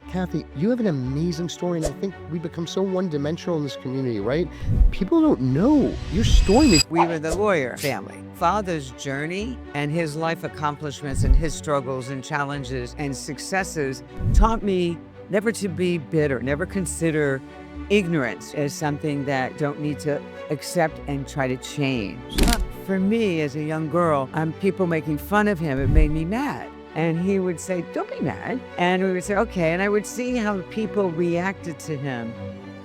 Kathy, you have an amazing story, and I think we become so one-dimensional in this community, right? People don't know your story. We were the lawyer family. Father's journey and his life accomplishments and his struggles and challenges and successes taught me never to be bitter, never consider ignorance as something that don't need to accept and try to change. For me, as a young girl, people making fun of him, it made me mad. And he would say, "Don't be mad." And we would say, "Okay." And I would see how people reacted to him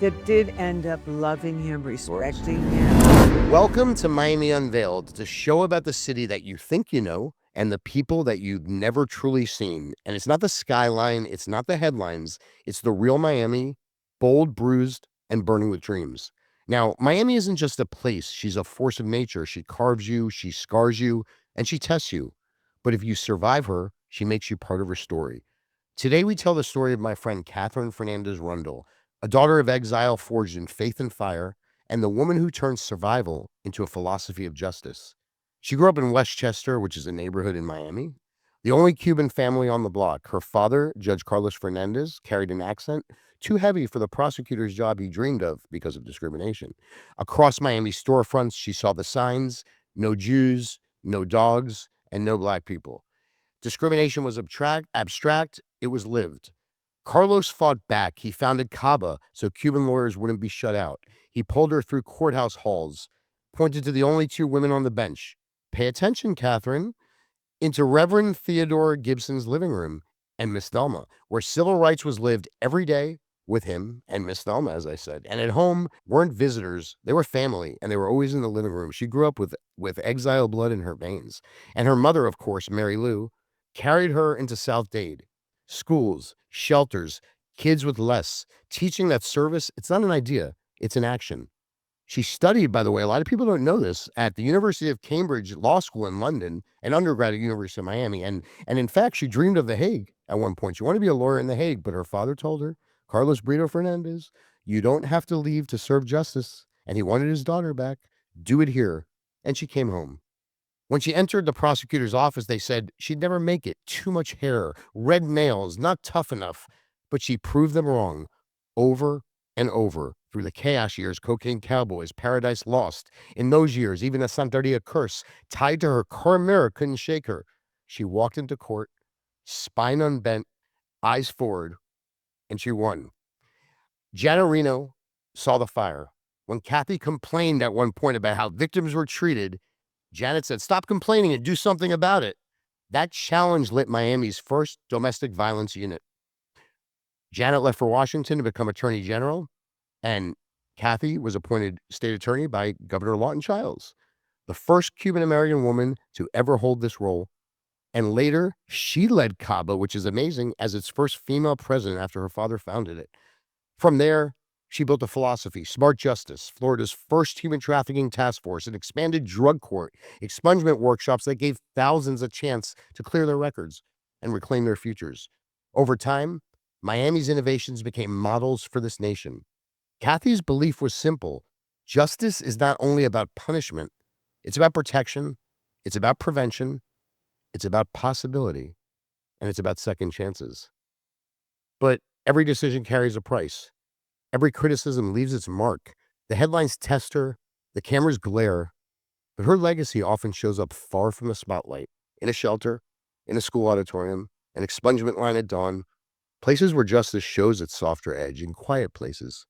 that did end up loving him, respecting him. Welcome to Miami Unveiled, the show about the city that you think you know and the people that you've never truly seen. And it's not the skyline, it's not the headlines, it's the real Miami, bold, bruised, and burning with dreams. Now, Miami isn't just a place, she's a force of nature. She carves you, she scars you, and she tests you. But if you survive her, she makes you part of her story. Today, we tell the story of my friend Katherine Fernandez Rundle, a daughter of exile forged in faith and fire, and the woman who turned survival into a philosophy of justice. She grew up in Westchester, which is a neighborhood in Miami, the only Cuban family on the block. Her father, Judge Carlos Fernandez, carried an accent too heavy for the prosecutor's job he dreamed of because of discrimination. Across Miami storefronts, she saw the signs: no Jews, no dogs, and no black people. Discrimination was abstract, it was lived. Carlos fought back. He founded CABA so Cuban lawyers wouldn't be shut out. He pulled her through courthouse halls, pointed to the only two women on the bench. Pay attention, Catherine. Into Reverend Theodore Gibson's living room and Miss Thelma, where civil rights was lived every day with him and Miss Thelma, as I said. And at home weren't visitors, they were family, and they were always in the living room. She grew up with exile blood in her veins. And her mother, of course, Mary Lou, carried her into South Dade. Schools, shelters, kids with less, teaching that service, it's not an idea, it's an action. She studied, by the way, a lot of people don't know this, at the University of Cambridge Law School in London and undergrad at University of Miami. And in fact, she dreamed of The Hague at one point. She wanted to be a lawyer in The Hague, but her father told her, Carlos Brito Fernandez, you don't have to leave to serve justice. And he wanted his daughter back. Do it here. And she came home. When she entered the prosecutor's office, they said she'd never make it. Too much hair, red nails, not tough enough. But she proved them wrong over and over through the chaos years, Cocaine Cowboys, Paradise Lost. In those years, even a Santeria curse tied to her car mirror couldn't shake her. She walked into court, spine unbent, eyes forward, and she won. Janet Reno saw the fire. When Kathy complained at one point about how victims were treated, Janet said, "Stop complaining and do something about it." That challenge lit Miami's first domestic violence unit. Janet left for Washington to become Attorney General, and Kathy was appointed state attorney by Governor Lawton Chiles, the first Cuban-American woman to ever hold this role. And later, she led CABA, which is amazing, as its first female president after her father founded it. From there, she built a philosophy: smart justice, Florida's first human trafficking task force, an expanded drug court, expungement workshops that gave thousands a chance to clear their records and reclaim their futures. Over time, Miami's innovations became models for this nation. Kathy's belief was simple: justice is not only about punishment, it's about protection, it's about prevention, it's about possibility, and it's about second chances. But every decision carries a price. Every criticism leaves its mark. The headlines test her, the cameras glare, but her legacy often shows up far from the spotlight, in a shelter, in a school auditorium, an expungement line at dawn, places where justice shows its softer edge, in quiet places.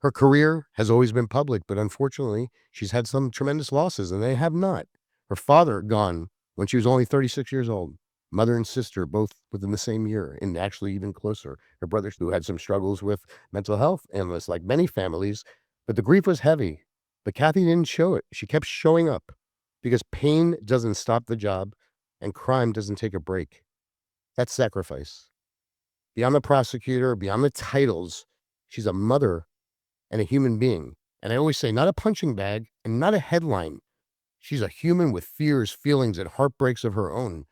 Her career has always been public, but unfortunately, she's had some tremendous losses, and they have not. Her father gone when she was only 36 years old. Mother and sister, both within the same year, and actually even closer. Her brother, who had some struggles with mental health illness, like many families, but the grief was heavy. But Kathy didn't show it. She kept showing up because pain doesn't stop the job and crime doesn't take a break. That's sacrifice. Beyond the prosecutor, beyond the titles, she's a mother and a human being. And I always say, not a punching bag and not a headline. She's a human with fears, feelings, and heartbreaks of her own.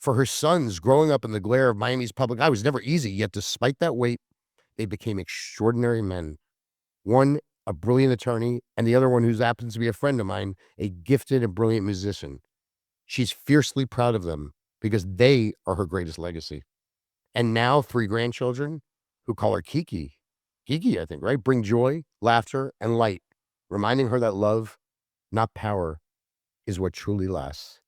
For her sons, growing up in the glare of Miami's public eye was never easy, yet despite that weight, they became extraordinary men. One, a brilliant attorney, and the other one, who happens to be a friend of mine, a gifted and brilliant musician. She's fiercely proud of them because they are her greatest legacy. And now 3 grandchildren who call her Kiki. Kiki, I think, right? Bring joy, laughter, and light, reminding her that love, not power, is what truly lasts.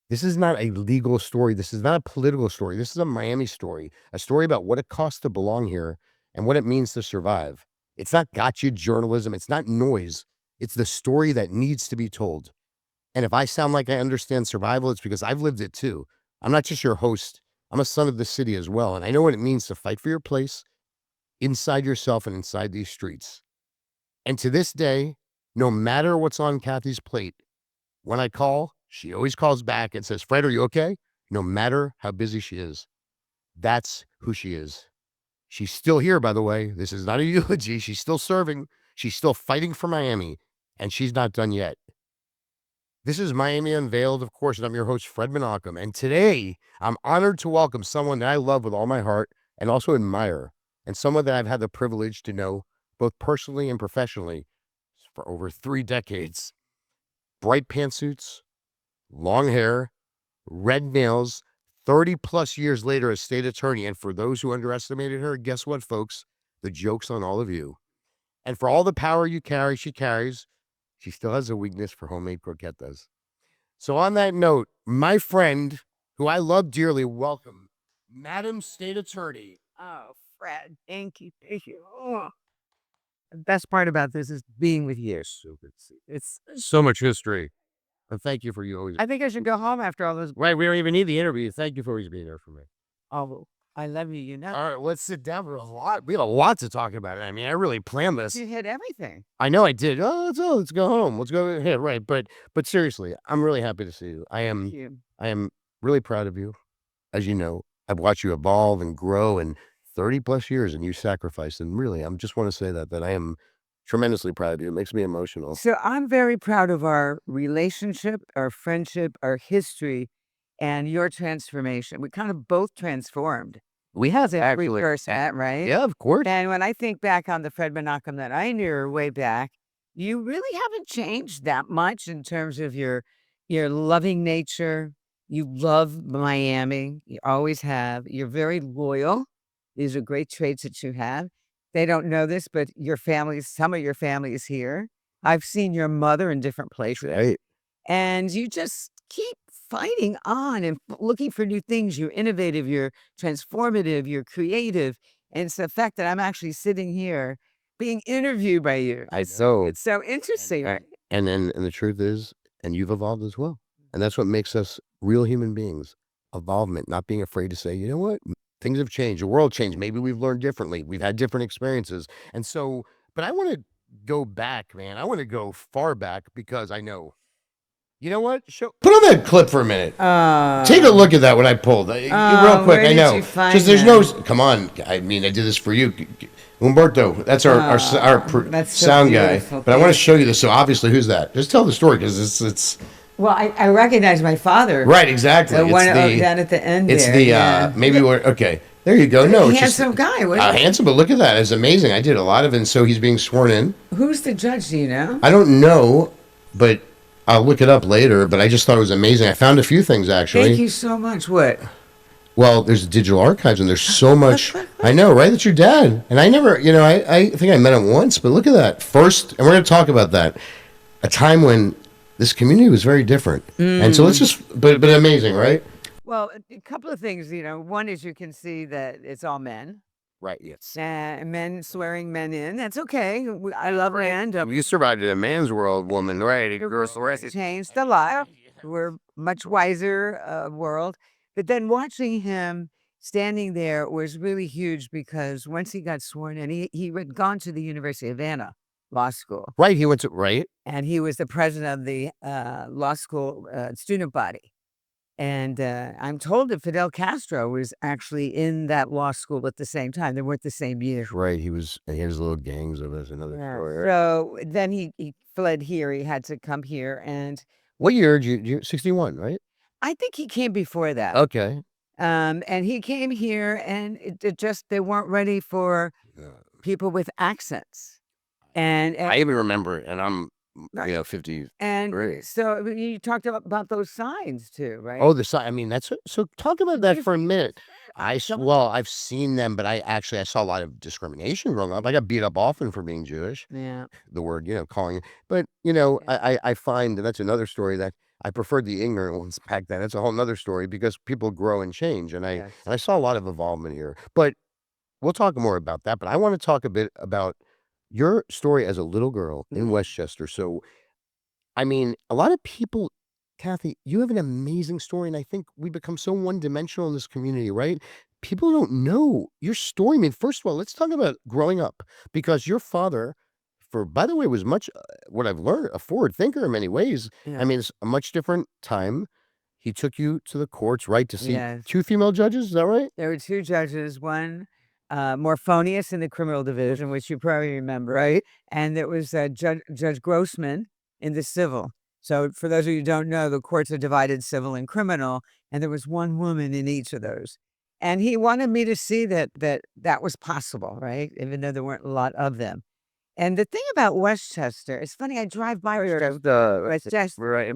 This is not a legal story. This is not a political story. This is a Miami story, a story about what it costs to belong here and what it means to survive. It's not gotcha journalism. It's not noise. It's the story that needs to be told. And if I sound like I understand survival, it's because I've lived it too. I'm not just your host. I'm a son of the city as well. And I know what it means to fight for your place inside yourself and inside these streets. And to this day, no matter what's on Kathy's plate, when I call, she always calls back and says, Fred, are you okay? No matter how busy she is. That's who she is. She's still here, by the way. This is not a eulogy. She's still serving. She's still fighting for Miami, and she's not done yet. This is Miami Unveiled, of course, and I'm your host, Fred Menachem. And today, I'm honored to welcome someone that I love with all my heart and also admire, and someone that I've had the privilege to know both personally and professionally for over 3 decades. Bright pantsuits, long hair, red nails, 30 plus years later as state attorney. And for those who underestimated her, guess what, folks? The joke's on all of you. And for all the power she carries, she still has a weakness for homemade croquetas. So on that note, my friend, who I love dearly, welcome, Madam State Attorney. Oh, Fred, thank you. Thank you. Oh. The best part about this is being with you. So good to see you. It's. So much history. And thank you for you always. I think I should go home after all those. Right, we don't even need the interview. Thank you for always being there for me. Oh, I love you. You know. All right, let's sit down. We have a lot to talk about. I mean, I really planned this. You hit everything. I know I did. Oh, let's go home. Let's go ahead. Right, but seriously, I'm really happy to see you. I Thank you. am really proud of you. As you know, I've watched you evolve and grow, and 30 plus years, and you sacrificed. And really, I just want to say that I am tremendously proud of you. It makes me emotional. So I'm very proud of our relationship, our friendship, our history, and your transformation. We kind of both transformed. We have Every actually, person, right? yeah, of course. And when I think back on the Fred Menachem that I knew way back, you really haven't changed that much in terms of your loving nature. You love Miami. You always have. You're very loyal. These are great traits that you have. They don't know this, but some of your family is here. I've seen your mother in different places. Right. And you just keep fighting on and looking for new things. You're innovative, you're transformative, you're creative. And it's the fact that I'm actually sitting here being interviewed by you. It's so interesting. And the truth is, and you've evolved as well. And that's what makes us real human beings. Evolvement, not being afraid to say, you know what? Things have changed. The world changed. Maybe we've learned differently. We've had different experiences. And so, but I want to go back, man. I want to go far back because I know. You know what? Put on that clip for a minute. Take a look at that. What I pulled, real quick. Where I did know. you find Just there's that? no. Come on. I mean, I did this for you, Umberto. That's our that's so sound guy. beautiful. But I want to show you this. So obviously, who's that? Just tell the story because it's Well, I recognize my father. right. Exactly. The one it's down at the end it's there. the yeah. maybe we're okay. There you go. No, it's just Handsome guy. What- handsome. But look at that. It's amazing. I did a lot of it. And so he's being sworn in. Who's the judge? Do you know? I don't know, but I'll look it up later. But I just thought it was amazing. I found a few things actually. Thank you so much. What? Well, there's digital archives and there's so much. I know, right? That's your dad. And I never, I think I met him once, but look at that. First, and we're going to talk about that. A time when this community was very different. And so let's just, but amazing, right? Well, a couple of things, one is you can see that it's all men. Right, yes. Men swearing men in. That's okay. I love men. You survived in a man's world, woman, right? A girl's Changed a lot. We're much wiser world. But then watching him standing there was really huge because once he got sworn in, he had gone to the University of Havana Law School. Right, he went to, right? And he was the president of the law school student body. And I'm told that Fidel Castro was actually in that law school at the same time. They weren't the same year. Right, he was, and here's little gangs of us, another story. Right? So then he fled here. He had to come here. And what year did you 61, right? I think he came before that. Okay. And he came here and it just, they weren't ready for people with accents. And I even remember, and I'm you know, 50. And Right. so you talked about those signs too, right? Oh, the sign. I mean, that's so. Talk about that You for a see minute. some of Well, I've seen them, but I saw a lot of discrimination growing up. I got beat up often for being Jewish. yeah, The word, calling it. But yeah, I find that's another story that I preferred the ignorant ones back then. That's a whole nother story because people grow and change, and yes. I saw a lot of involvement here. But we'll talk more about that. But I want to talk a bit about your story as a little girl in Mhm. Westchester. So I mean, a lot of people, Kathy, you have an amazing story, and I think we become so one-dimensional in this community, right? People don't know your story. I mean, first of all, let's talk about growing up because your father, by the way, was much what I've learned, a forward thinker in many ways. I Yeah. mean, it's a much different time. He took you to the courts, right, to see Yes. two female judges. Is that right? There were 2 judges, one, more Morphonius in the criminal division, which you probably remember, Right. and there was, Judge Grossman in the civil. So for those of you who don't know, the courts are divided civil and criminal, and there was one woman in each of those. And he wanted me to see that was possible, right? Even though there weren't a lot of them. And the thing about Westchester, it's funny, I drive by Westchester. Right.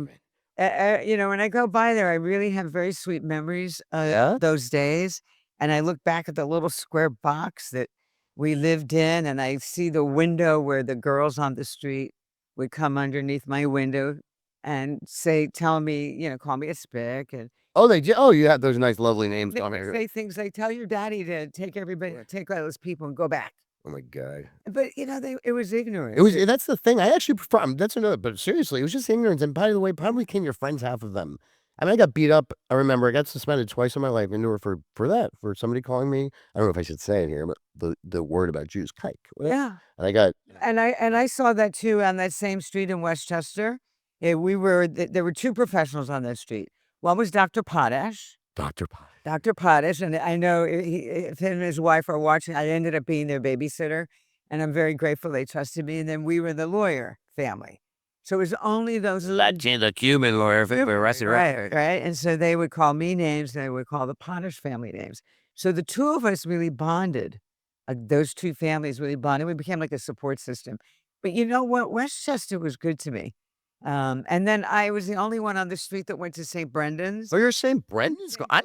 When I go by there, I really have very sweet memories of Yeah. those days. And I look back at the little square box that we lived in, and I see the window where the girls on the street would come underneath my window and tell me, call me a spick. And Oh, they did. Oh, you have those nice, lovely names they on would here. say things like, tell your daddy to take all those people and go back. Oh my god. But, it was It ignorance. was that's the thing, I actually prefer that's another but seriously, it was just ignorance, and by the way, probably became your friends, half of them. I mean, I got beat up, I remember I got suspended twice in my life, and they were for that, for somebody calling me I don't know if I should say it here, but the word about Jews, kike, Yeah. and I got And I saw that too on that same street in Westchester. There were 2 professionals on that street. One was Dr. Potash. Doctor Pie. Dr. Potash, and I know if him and his wife are watching, I ended up being their babysitter, and I'm very grateful they trusted me, and then we were the lawyer family. So it was only those Latin, the Cuban lawyer, right, and so they would call me names, and they would call the Potash family names. So the 2 of us really bonded. Those 2 families really bonded. We became like a support system. But you know what? Westchester was good to me. And then I was the only one on the street that went to St. Brendan's. Oh, you're saying Brendan's go I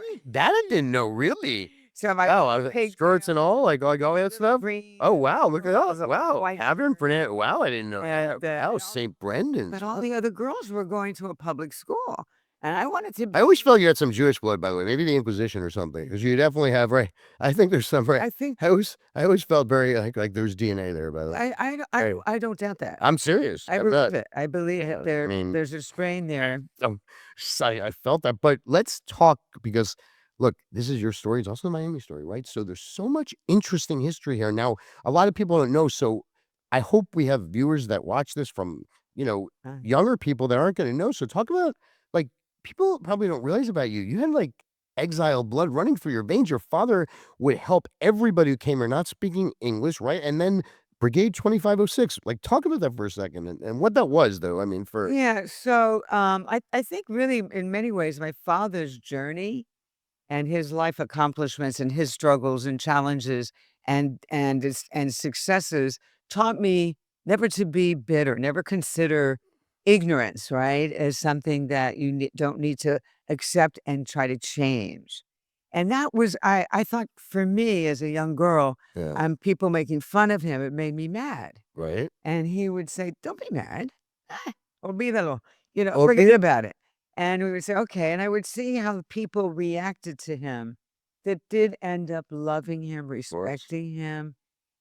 didn't know, really? So my Oh, I was skirts and all, like all that stuff? green, Oh, wow, look at that, wow, white Katherine Fernandez wow, I didn't know and, that. Oh, St. Brendan's. but all the other girls were going to a public school, and I wanted to I always felt you had some Jewish blood, by the way, maybe the Inquisition or something, because you definitely have, right? I think there's some, right? I think I always felt very like there's DNA there, by the way. Anyway, I don't doubt that. I'm serious. I I bet. believe it. I believe Yeah, it. I mean, There's a strain there. um, I felt that, but let's talk because look, this is your story. It's also the Miami story, right? So there's so much interesting history here. Now, a lot of people don't know. So I hope we have viewers that watch this from, you know, Uh, younger people that aren't going to know. So talk about like people probably don't realize about you. You had like exile blood running through your veins. Your father would help everybody who came here not speaking English, right? And then Brigade 2506. Like talk about that for a second and what that was though. I mean, for yeah, so, I think really in many ways, my father's journey and his life accomplishments and his struggles and challenges and successes taught me never to be bitter, never consider ignorance, right, as something that don't need to accept and try to change. And that was I thought for me as a young girl, yeah, people making fun of him, it made me mad. right. And he would say, "Don't be mad. Olvídalo. Okay. Forget about it." And we would say, "Okay." And I would see how people reacted to him that did end up loving him, Course. respecting him.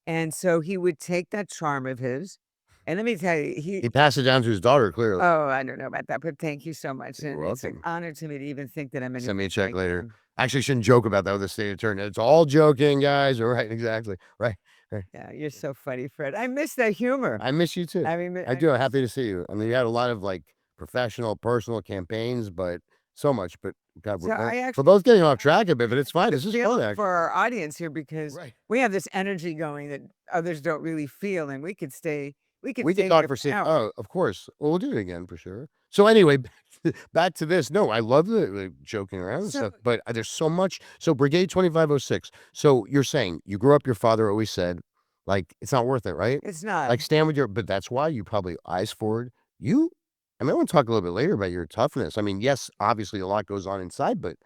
And so he would take that charm of his. And let me tell you, He passed it down to his daughter, clearly. oh, I don't know about that, but thank you so much. You're And it's an welcome. honor to me to even think that I'm Send me a anything check like later. him. Actually, shouldn't joke about that with the state attorney. It's all joking, guys. All right, exactly. Right. Right. Yeah, you're so funny, Fred. I miss that humor. I miss you too. I mean, I do. I'm happy to see you. I mean, you had a lot of like professional, personal campaigns, but so much. But God, so I for actually both getting off track a bit, but it's fine. just This is feel fun, it actually. for our audience here because Right. we have this energy going that others don't really feel, and we could We could stay talk there for for hours. oh, of course. Well, we'll do it again for sure. So anyway, back to this. No, I love the joking around and So stuff, but there's so much. So Brigade 2506. So you're saying you grew up, your father always said, like, it's not worth it, right? it's not. Like stand with your, but that's why you probably eyes forward, I mean, I want to talk a little bit later about your toughness. I mean, yes, obviously a lot goes on inside, but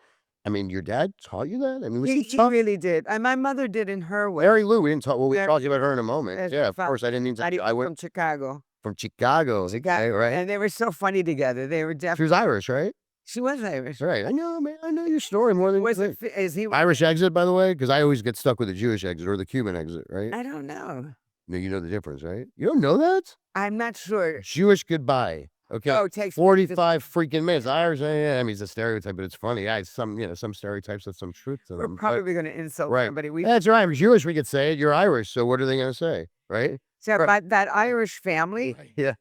I mean, your dad taught you that? I mean, was he He tough? really did. And my mother did in her way. Mary Lou, we didn't talk. Well, we Very talked about her in a moment. as Yeah, my of course. I didn't need to. I went from Chicago. from Chicago. Okay, right? And they were so funny together. They were She definitely was Irish, right? she was Irish. Right. I know, man. I know your story more than you Was think. it is he Irish exit, by the way, because I always get stuck with the Jewish exit or the Cuban exit, right? I don't know. No, you know the difference, right? You don't know that? I'm not sure. Jewish goodbye. Okay. Oh, it takes 45 freaking minutes. Irish, yeah, I mean, it's a stereotype, but it's funny. Yeah, some stereotypes have some truth to We're them. probably gonna insult Right. somebody. That's right. I'm Jewish, we could say it. You're Irish, so what are they gonna say? Right? So Right. but that Irish family Yeah.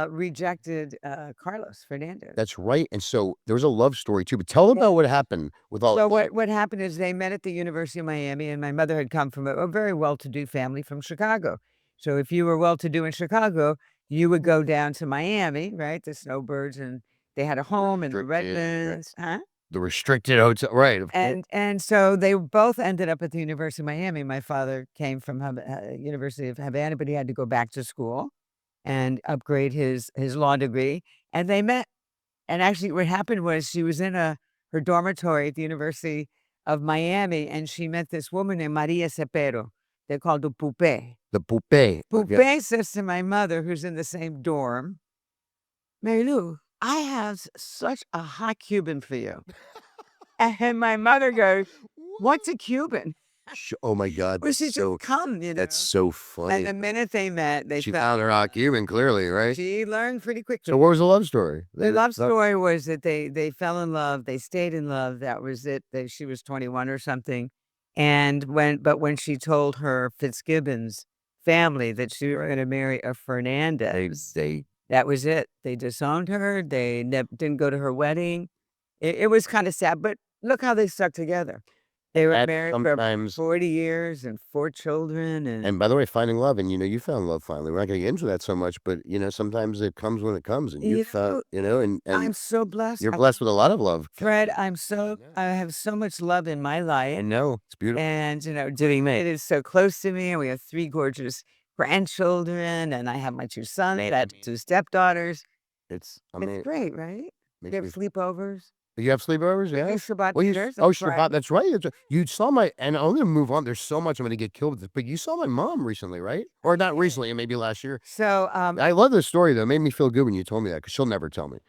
rejected Carlos Fernandez. That's right. And so there was a love story too. But tell about what happened with all So this. what happened is they met at the University of Miami, and my mother had come from a very well-to-do family from Chicago. So if you were well-to-do in Chicago, you would go down to Miami, right? The snowbirds, and they had a home in the Restricted, Redlands, huh? the restricted hotel, right? Of course. And so they both ended up at the University of Miami. My father came from University of Havana, but he had to go back to school and upgrade his law degree. And they met. And actually, what happened was she was in her dormitory at the University of Miami, and she met this woman named Maria Cepero. They called her Poupée. The poupée. Poupée says to my mother, who's in the same dorm, Mary Lou, I have such a hot Cuban for you. And my mother goes, what's a Cuban? Oh my God. Well, she so, just come, that's so funny. And the minute they met, they She felt found her hot Cuban, clearly, right? she learned pretty quickly. So what was the love story? The love story was that they fell in love, they stayed in love, that was it. She was 21 or something. And when she told her Fitzgibbons family that she was gonna marry a Fernandez, that was it. They disowned her, they didn't go to her wedding. It was kinda sad, but look how they stuck together. They were married for 40 years and 4 children, and by the way, finding love, and you found love finally. We're not gonna get into that so much, but sometimes it comes when it comes, and you found, and I'm so blessed. you're blessed with a lot of love. Fred, I have so much love in my life. I know. It's beautiful. And, it is so close to me, and we have 3 gorgeous grandchildren, and I have my 2 sons, I have 2 stepdaughters. It's It's great, right? We have sleepovers. You have sleepovers? Yeah. Shabbat Well, dinners oh, on Shabbat. Friday. That's right. You saw and I'm gonna move on. There's so much I'm gonna get killed with this, but you saw my mom recently, right? Or not recently, maybe last year. So, I love this story though. It made me feel good when you told me that because she'll never tell me.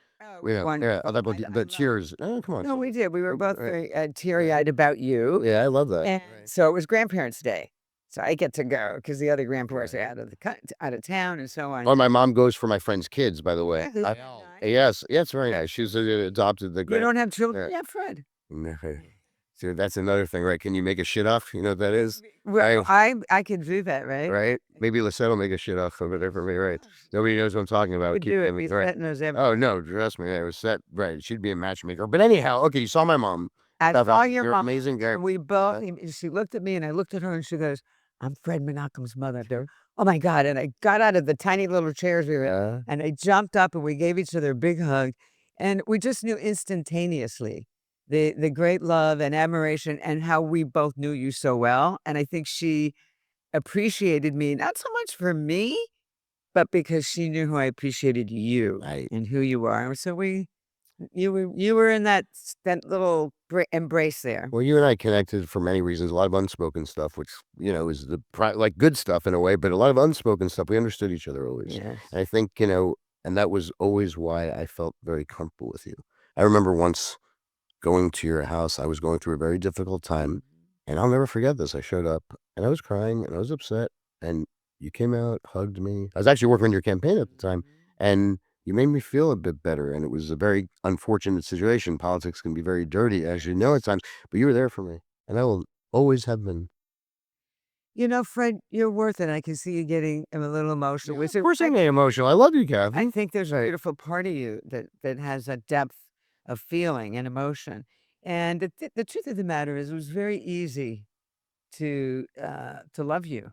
Yeah, wonderful. the cheers. Oh, come on. No, we did. We were both Right. very teary-eyed about you. Yeah, I love that. And so it was Grandparents' Day. So I get to go because the other grandparents are out of town and so on. Oh, my mom goes for my friends' kids, by the way. Yeah, Yes, yeah, it's very nice. She's adopted the. You don't have children? Yeah. Yeah, Fred. So that's another thing, right? Can you make a shit off? You know what that is? Well, I could do that, right? Right? Maybe Lisette will make a shit off over there for me, right? Nobody knows what I'm talking about. We do it. Lisette knows everything. Oh, no, trust me. It was set, right. She'd be a matchmaker. But anyhow, okay, you saw my mom. I saw your You're mom. amazing guy. And we both, she looked at me and I looked at her and she goes, I'm Fred Menachem's mother. Oh my God. And I got out of the tiny little chairs we were in and I jumped up and we gave each other a big hug. And we just knew instantaneously the great love and admiration and how we both knew you so well. And I think she appreciated me, not so much for me, but because she knew who I appreciated you and who you are. And so you were in that little embrace there. Well, you and I connected for many reasons. A lot of unspoken stuff, which is like good stuff in a way, but a lot of unspoken stuff. We understood each other always, Yes. and I think and that was always why I felt very comfortable with you. I remember once going to your house. I was going through a very difficult time, and I'll never forget this. I showed up and I was crying and I was upset, and you came out, hugged me. I was actually working on your campaign at the time, and you made me feel a bit better, and it was a very unfortunate situation. Politics can be very dirty, as you know, at times, but you were there for me, and I will always have been. Fred, you're worth it. I can see you getting a little emotional. Of course I get emotional. I love you, Kath. I think there's a beautiful part of you that has a depth of feeling and emotion. And the truth of the matter is, it was very easy to love you.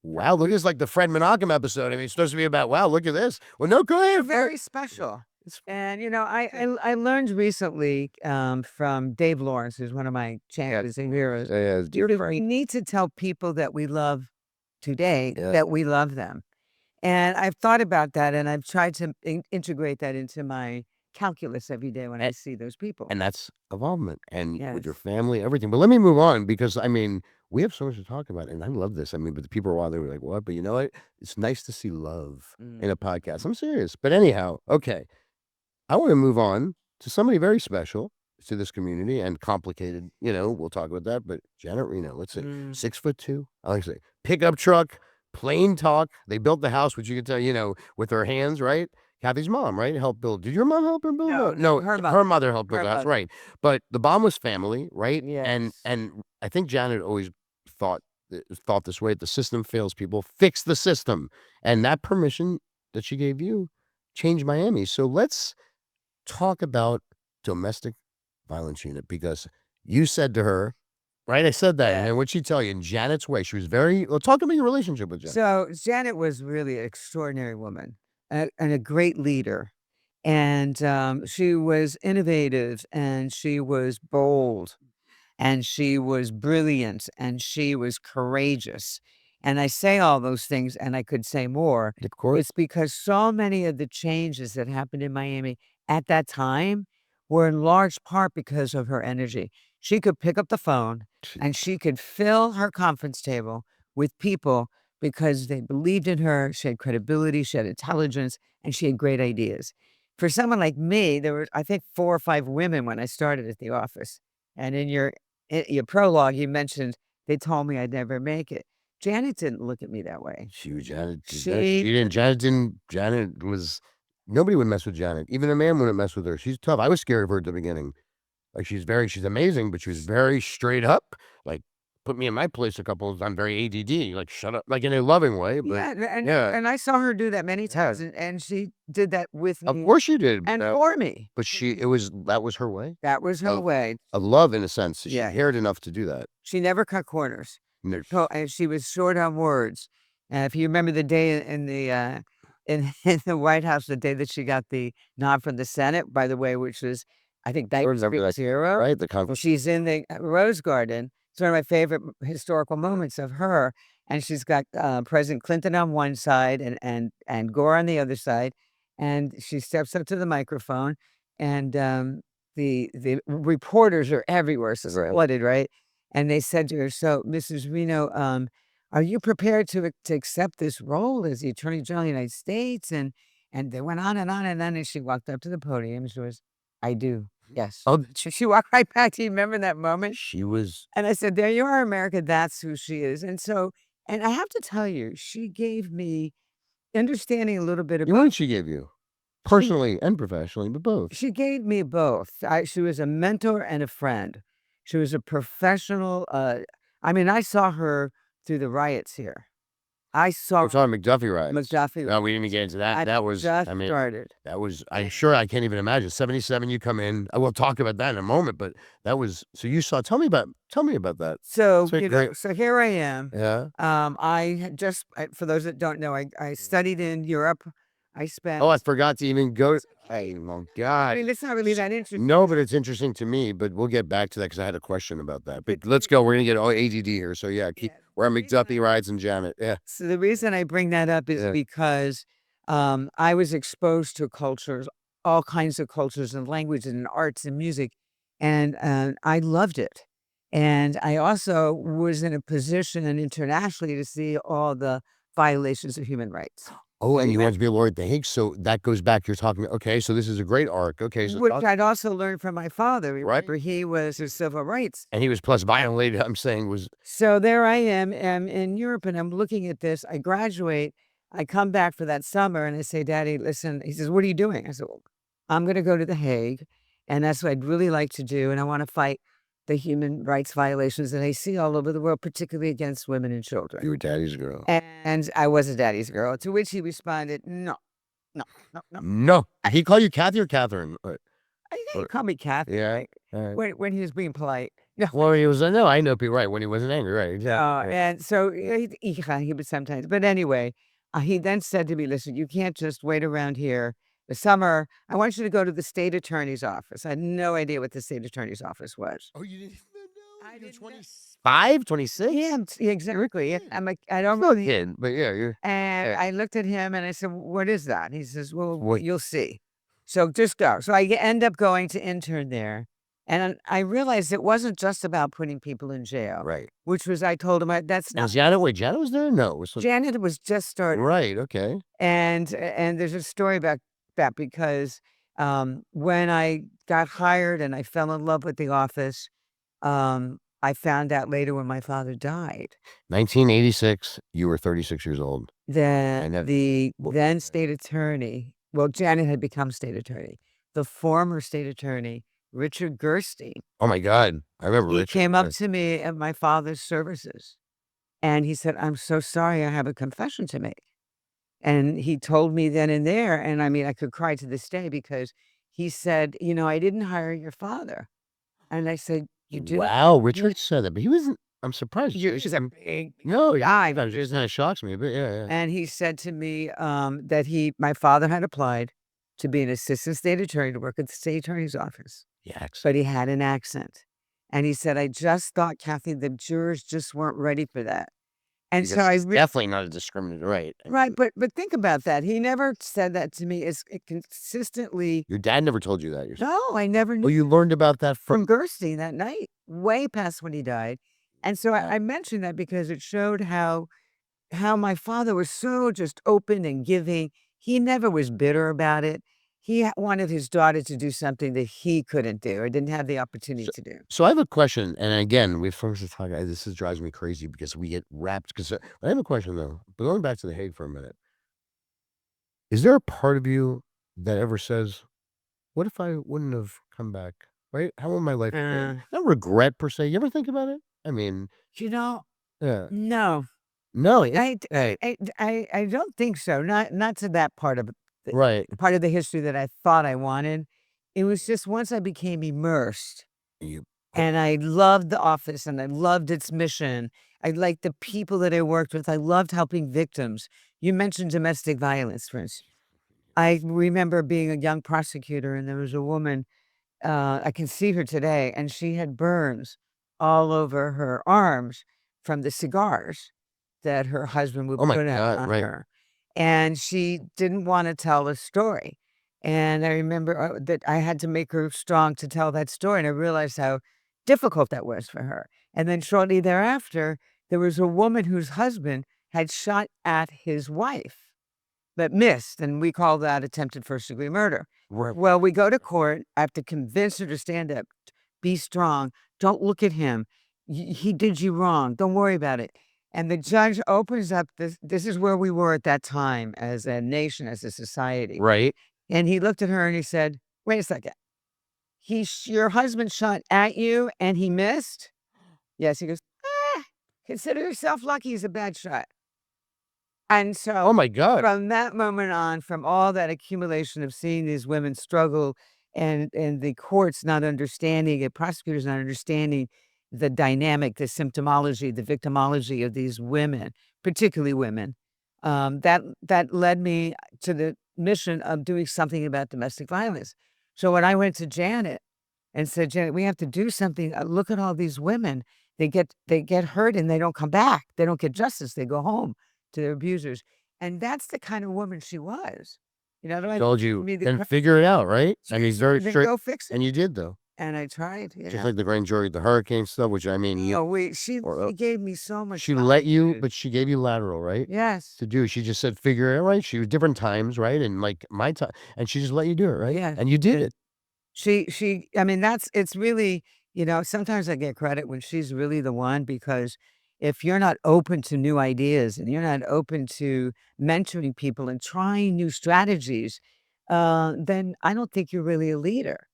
Wow, look, it's like the Fred Menachem episode. I mean, it's supposed to be about, wow, look at this. Well, no, go You're ahead. very special. And I learned recently from Dave Lawrence, who's one of my champions and heroes. You need to tell people that we love today that we love them. And I've thought about that, and I've tried to integrate that into my calculus every day when I see those people. And that's involvement and with your Yes. family, everything. But let me move on because I mean, we have so much to talk about, and I love this. I mean, but the people are they were like, "What?" But you know what? It's nice to see love in a podcast. I'm serious. But anyhow, okay. I want to move on to somebody very special to this community and complicated. We'll talk about that. But Janet Reno, let's see, 6'2". I like to say pickup truck, plain talk. They built the house, which you can tell, with her hands, right? Kathy's mom, right? Helped build. Did your mom help her build? No, Her her mother. mother helped build Her the house, mother. right? But the bomb was family, right? And Yes. and I think Janet always thought thought this way. The system fails people. Fix the system, and that permission that she gave you changed Miami. So let's talk about domestic violence unit because you said to her, right? I said that, Yeah. and what'd she tell you in Janet's way? She was very. Well, talk about your relationship with Janet. So Janet was really an extraordinary woman and a great leader. And she was innovative and she was bold and she was brilliant and she was courageous. And I say all those things and I could say more. Of course, It's because so many of the changes that happened in Miami at that time were in large part because of her energy. She could pick up the phone and she could fill her conference table with people because they believed in her. She had credibility, she had intelligence, and she had great ideas. For someone like me, there were, I think, 4 or 5 women when I started at the office. And in your prologue, you mentioned they told me I'd never make it. Janet didn't look at me that way. she was Janet. She She didn't. Janet didn't. Janet was. Nobody would mess with Janet. Even a man wouldn't mess with her. She's tough. I was scared of her at the beginning. Like she's amazing, but she was very straight up. Like put me in my place a couple of times. I'm very ADD. Like shut up, like in a loving way. But Yeah, yeah, and I saw her do that many times, yeah. and she did that with Of me course she did. and for me. But that was her way That was her of way. of love in a sense. She Yeah. cared enough to do that. She never cut corners. No, And she was short on words. If you remember the day in the, in the White House, the day that she got the nod from the Senate, by the way, which was, I think, I remember that, 0. right? The Well, conversation. she's in the Rose Garden. It's one of my favorite historical moments of her, and she's got, President Clinton on one side and Gore on the other side, and she steps up to the microphone, and, the reporters are everywhere, so it's Right. flooded, right? And they said to her, "So, Mrs. Reno, are you prepared to accept this role as the Attorney General of the United States?" And they went on and on and on, and she walked up to the podium, and she was, "I do, yes." Oh, She walked right back. Do you remember that moment? she was. And I said, "There you are, America. That's who she is." And so, and I have to tell you, she gave me understanding a little bit You know about. what she gave you, personally and professionally, but both. She gave me both. She was a mentor and a friend. She was a professional. I mean, I saw her through the riots here. I saw We're talking McDuffie riots. McDuffie. No, we didn't even get into that. I That was. just I mean, started. that was. I'm sure I can't even imagine. 77. You come in. We'll talk about that in a moment. But that was. So you saw. Tell me about. Tell me about that. So, So great. so here I am. Yeah. I had just, for those that don't know, I studied in Europe. I spent. Oh, I forgot to even go. Hey, my I God. mean, it's not really that interesting. No, but it's interesting to me. But we'll get back to that because I had a question about that. But let's go. We're gonna get all ADD here. So yeah, keep. Yeah, We're at the reason McDuffie rides and Janet. Yeah. So the reason I bring that up is Yeah. because I was exposed to cultures, all kinds of cultures and languages and arts and music, and I loved it. And I also was in a position internationally to see all the violations of human rights. Oh, and you Right. want to be a lawyer at The Hague. So that goes back. You're talking. Okay, so this is a great arc. Okay, so Which I'd also learned from my father. Right. Remember, he was a civil rights. and he was plus violated. I'm saying was So there I am in Europe, and I'm looking at this. I graduate. I come back for that summer, and I say, "Daddy, listen." He says, "What are you doing?" I said, "Well, I'm going to go to The Hague, and that's what I'd really like to do, and I want to fight the human rights violations that I see all over the world, particularly against women and you children." were daddy's girl. And I was a daddy's girl. To which he responded, "No, no, no, no." No, did he call you Kathy or Catherine? I think he called me Kathy. Yeah. Like, All right. when he was being polite. No. Well, he was. No, I know people. Right when he wasn't angry. Right. Exactly. And so he would sometimes, but anyway, he then said to me, "Listen, you can't just wait around here. The summer, I want you to go to the state attorney's office." I had no idea what the state attorney's office was. Oh, you didn't even I didn't know. 25, 26? Yeah, exactly. Yeah, I'm like, I don't know. Kid, but yeah, you're. And I looked at him and I said, "What is that?" He says, "Well, Wait. you'll see. So just go." So I end up going to intern there. And I realized it wasn't just about putting people in jail, Right. which was, I told him, that's Now, not. Janet was there? No. Janet was just starting. Right, okay. And there's a story about that because when I got hired and I fell in love with the office, I found out later when my father died 1986, you were 36 years old. that And the then state attorney, well, Janet had become state attorney, the former state attorney, Richard Gerstein, oh my God, I remember he Richard. came up to me at my father's services and he said, "I'm so sorry, I have a confession to make." And he told me then and there, and I mean, I could cry to this day because he said, "I didn't hire your father." And I said, "You didn't?" Wow, Richard said that, but he wasn't. I'm surprised. He's a big No, guy. that just kind of shocks me, but yeah. And he said to me that my father had applied to be an assistant state attorney to work at the state attorney's office, Yeah, but he had an accent. And he said, "I just thought, Kathy, the jurors just weren't ready for that." And so it's definitely not a discriminator, right? right, but think about that. He never said that to me. It consistently. Your dad never told you that. No, I never knew Well, you learned about that from. from Gerstein that night, way past when he died. And so I mentioned that because it showed how my father was so just open and giving. He never was bitter about it. He wanted his daughter to do something that he couldn't do or didn't have the opportunity to do. So I have a question, and again, we first to talk. Drives me crazy because we get wrapped. Because I have a question though. But going back to The Hague for a minute, is there a part of you that ever says, "What if I wouldn't have come back? Right? How would my life been?" No regret per se. You ever think about it? I mean, You know, yeah. no, No, I don't think so. Not to that part of right. part of the history that I thought I wanted. It was just once I became immersed You and I loved the office and I loved its mission. I liked the people that I worked with. I loved helping victims. You mentioned domestic violence, for instance. I remember being a young prosecutor and there was a woman, I can see her today, and she had burns all over her arms from the cigars that her husband would oh my put out God, on right. her, and she didn't wanna tell a story, and I remember, that I had to make her strong to tell that story, and I realized how difficult that was for her, and then shortly thereafter, there was a woman whose husband had shot at his wife that missed, and we call that attempted first-degree murder. Right. Well, we go to court, I have to convince her to stand up, be strong, don't look at him, he did you wrong, don't worry about it, and the judge opens up this is where we were at that time as a nation, as a society, Right. and he looked at her and he said, "Wait a second, your husband shot at you and he missed?" "Yes." He goes, consider yourself lucky he's a bad shot." And so, Oh my God. from that moment on, from all that accumulation of seeing these women struggle and the courts not understanding it, prosecutors not understanding the dynamic, the symptomology, the victimology of these women, particularly women, that led me to the mission of doing something about domestic violence. So when I went to Janet and said, "Janet, we have to do something. Look at all these women. They get hurt and they don't come back. They don't get justice. They go home to their abusers." And that's the kind of woman she was. I Told you, me the then cra figure it out, right? And he's very then strict, go fix it. and you did though. And I tried, Just like the grand jury, the hurricane stuff, which I mean, Oh, wait, she or, gave me so much she let you, latitude. but she gave you lateral, right? Yes. To do. She just said, figure it out, right? She was different times, right? And like my time, and she just let you do it, right? Yes. And you did it. I mean, it's really, sometimes I get credit when she's really the one because if you're not open to new ideas and you're not open to mentoring people and trying new strategies, then I don't think you're really a leader.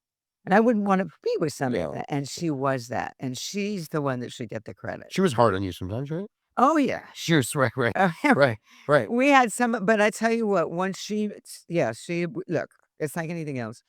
And I wouldn't want to be with somebody like Yeah. that. And she was that. And she's the one that should get the credit. She was hard on you sometimes, right? Oh, yeah. She was right, right, Uh, right, right. We had some, but I tell you what, once look, it's like anything else.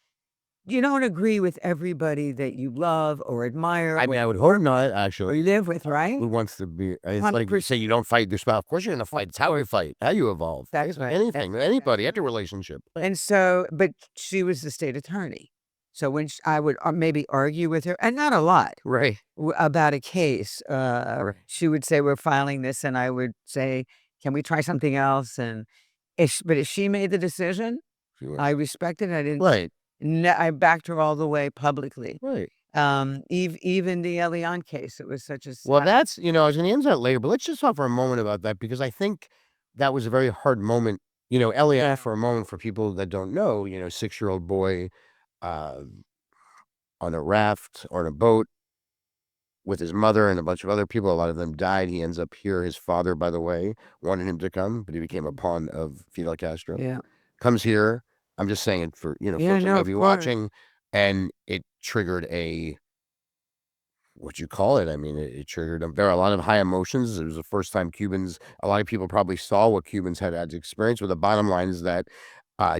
You don't agree with everybody that you love or admire I mean, I would hope not, or actually. you live with, right? Who wants to be? It's like you 100%. say, you don't fight your spouse. Of course, you're gonna fight. It's how you fight, how you evolve. That's right. Anything, anybody, every relationship. And so, but she was the state attorney. So when I would maybe argue with her, and not a lot, Right. about a case, Right. she would say, "We're filing this," and I would say, "Can we try something else?" And if she made the decision, Sure. I respected it. I didn't. Right. I backed her all the way publicly. Right. Even the Elian case, it was such a Well, sad. that's I was gonna answer that later, but let's just talk for a moment about that because I think that was a very hard moment. Eliana, for a moment, for people that don't know, 6-year-old boy, uh, on a raft or on a boat with his mother and a bunch of other people. A lot of them died. He ends up here. His father, by the way, wanted him to come, but he became a pawn of Fidel Castro. Yeah. Comes here. I'm just saying it for, Yeah, folks that no, might of be course. watching, and it triggered what you call it. I mean, it triggered them. There are a lot of high emotions. It was the first time a lot of people probably saw what Cubans had to experience. But the bottom line is that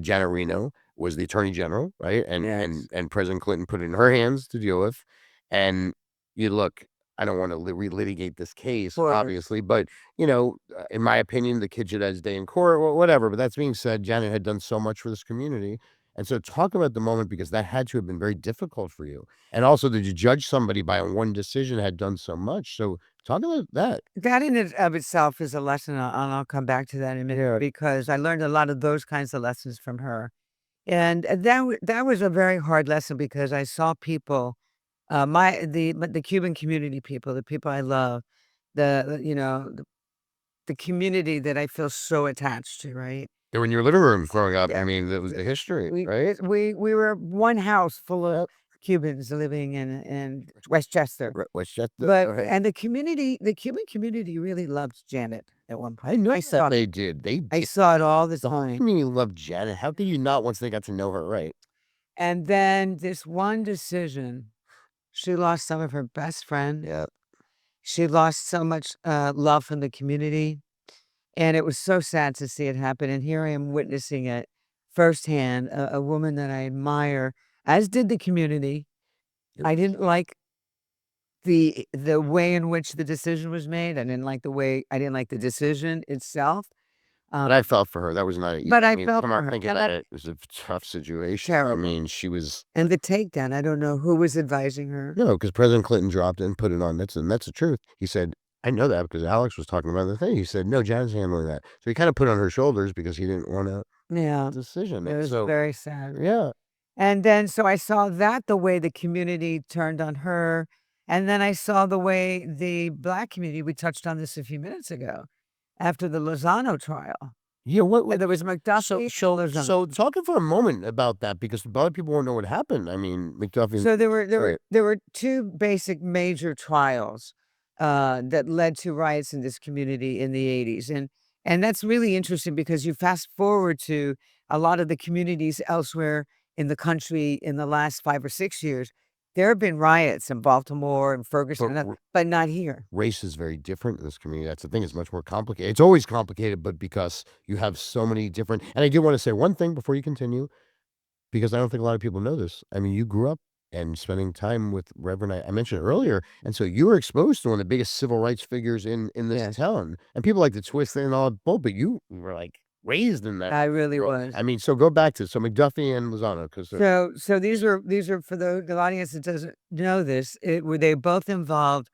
Janet Reno was the attorney general, right? And Yes. and President Clinton put it in her hands to deal with. And you look, I don't want to relitigate this case, Of course. obviously, but in my opinion, the kid should have his day in court, whatever. But that's being said, Janet had done so much for this community. And so talk about the moment because that had to have been very difficult for you. And also, did you judge somebody by one decision had done so much? So talk about that. That in and of itself is a lesson, and I'll come back to that in a minute Yeah. because I learned a lot of those kinds of lessons from her. And that was a very hard lesson because I saw people, the Cuban community people, the people I love, the community that I feel so attached to, right? They were in your living room growing up. I Yeah. mean, that was the history, We right? we were one house full of Yep. Cubans living in Westchester. Westchester. But All right. and the Cuban community really loved Janet at one I point. know I that saw they did. They I did. saw it all the The whole time. community loved Janet. How could you not once they got to know her, right? And then this one decision, she lost some of her best friends. Yeah. She lost so much love from the community. And it was so sad to see it happen. And here I am witnessing it firsthand, a woman that I admire, as did the community. Yep. I didn't like the way in which the decision was made. I didn't like the decision itself. But I felt for her. That was not But I I mean, felt come for on, her. think about it. It was a tough situation. I Terrible. mean, she was And the takedown, I don't know who was advising her. no, because President Clinton dropped it and put it on. That's the truth. He said, "I know that because Alex was talking about the thing." He said, "No, Janet's handling that." So he kind of put it on her shoulders because he didn't want a Yeah, decision. it was So very sad. yeah, And then so I saw that the way the community turned on her, and then I saw the way the Black community, we touched on this a few minutes ago, after the Lozano trial. yeah. What? There was McDuffie and Lozano. So talking for a moment about that because a lot of people won't know what happened. I mean, McDuffie. So Right. there were two basic major trials that led to riots in this community in the 80s. And that's really interesting because you fast forward to a lot of the communities elsewhere in the country in the last 5 or 6 years. There have been riots in Baltimore and But Ferguson, but not here. race is very different in this community. That's the thing. It's much more complicated. It's always complicated, but because you have so many different. And I do want to say one thing before you continue. Because I don't think a lot of people know this. I mean, you grew up and spending time with Reverend I mentioned it earlier, and so you were exposed to one of the biggest civil rights figures in this Yes, town, and people like to twist it and all, but you were, like, raised in that I really world. was. I mean, so go back to McDuffie and Lozano, 'cause So these are for the audience that doesn't know this. They both involved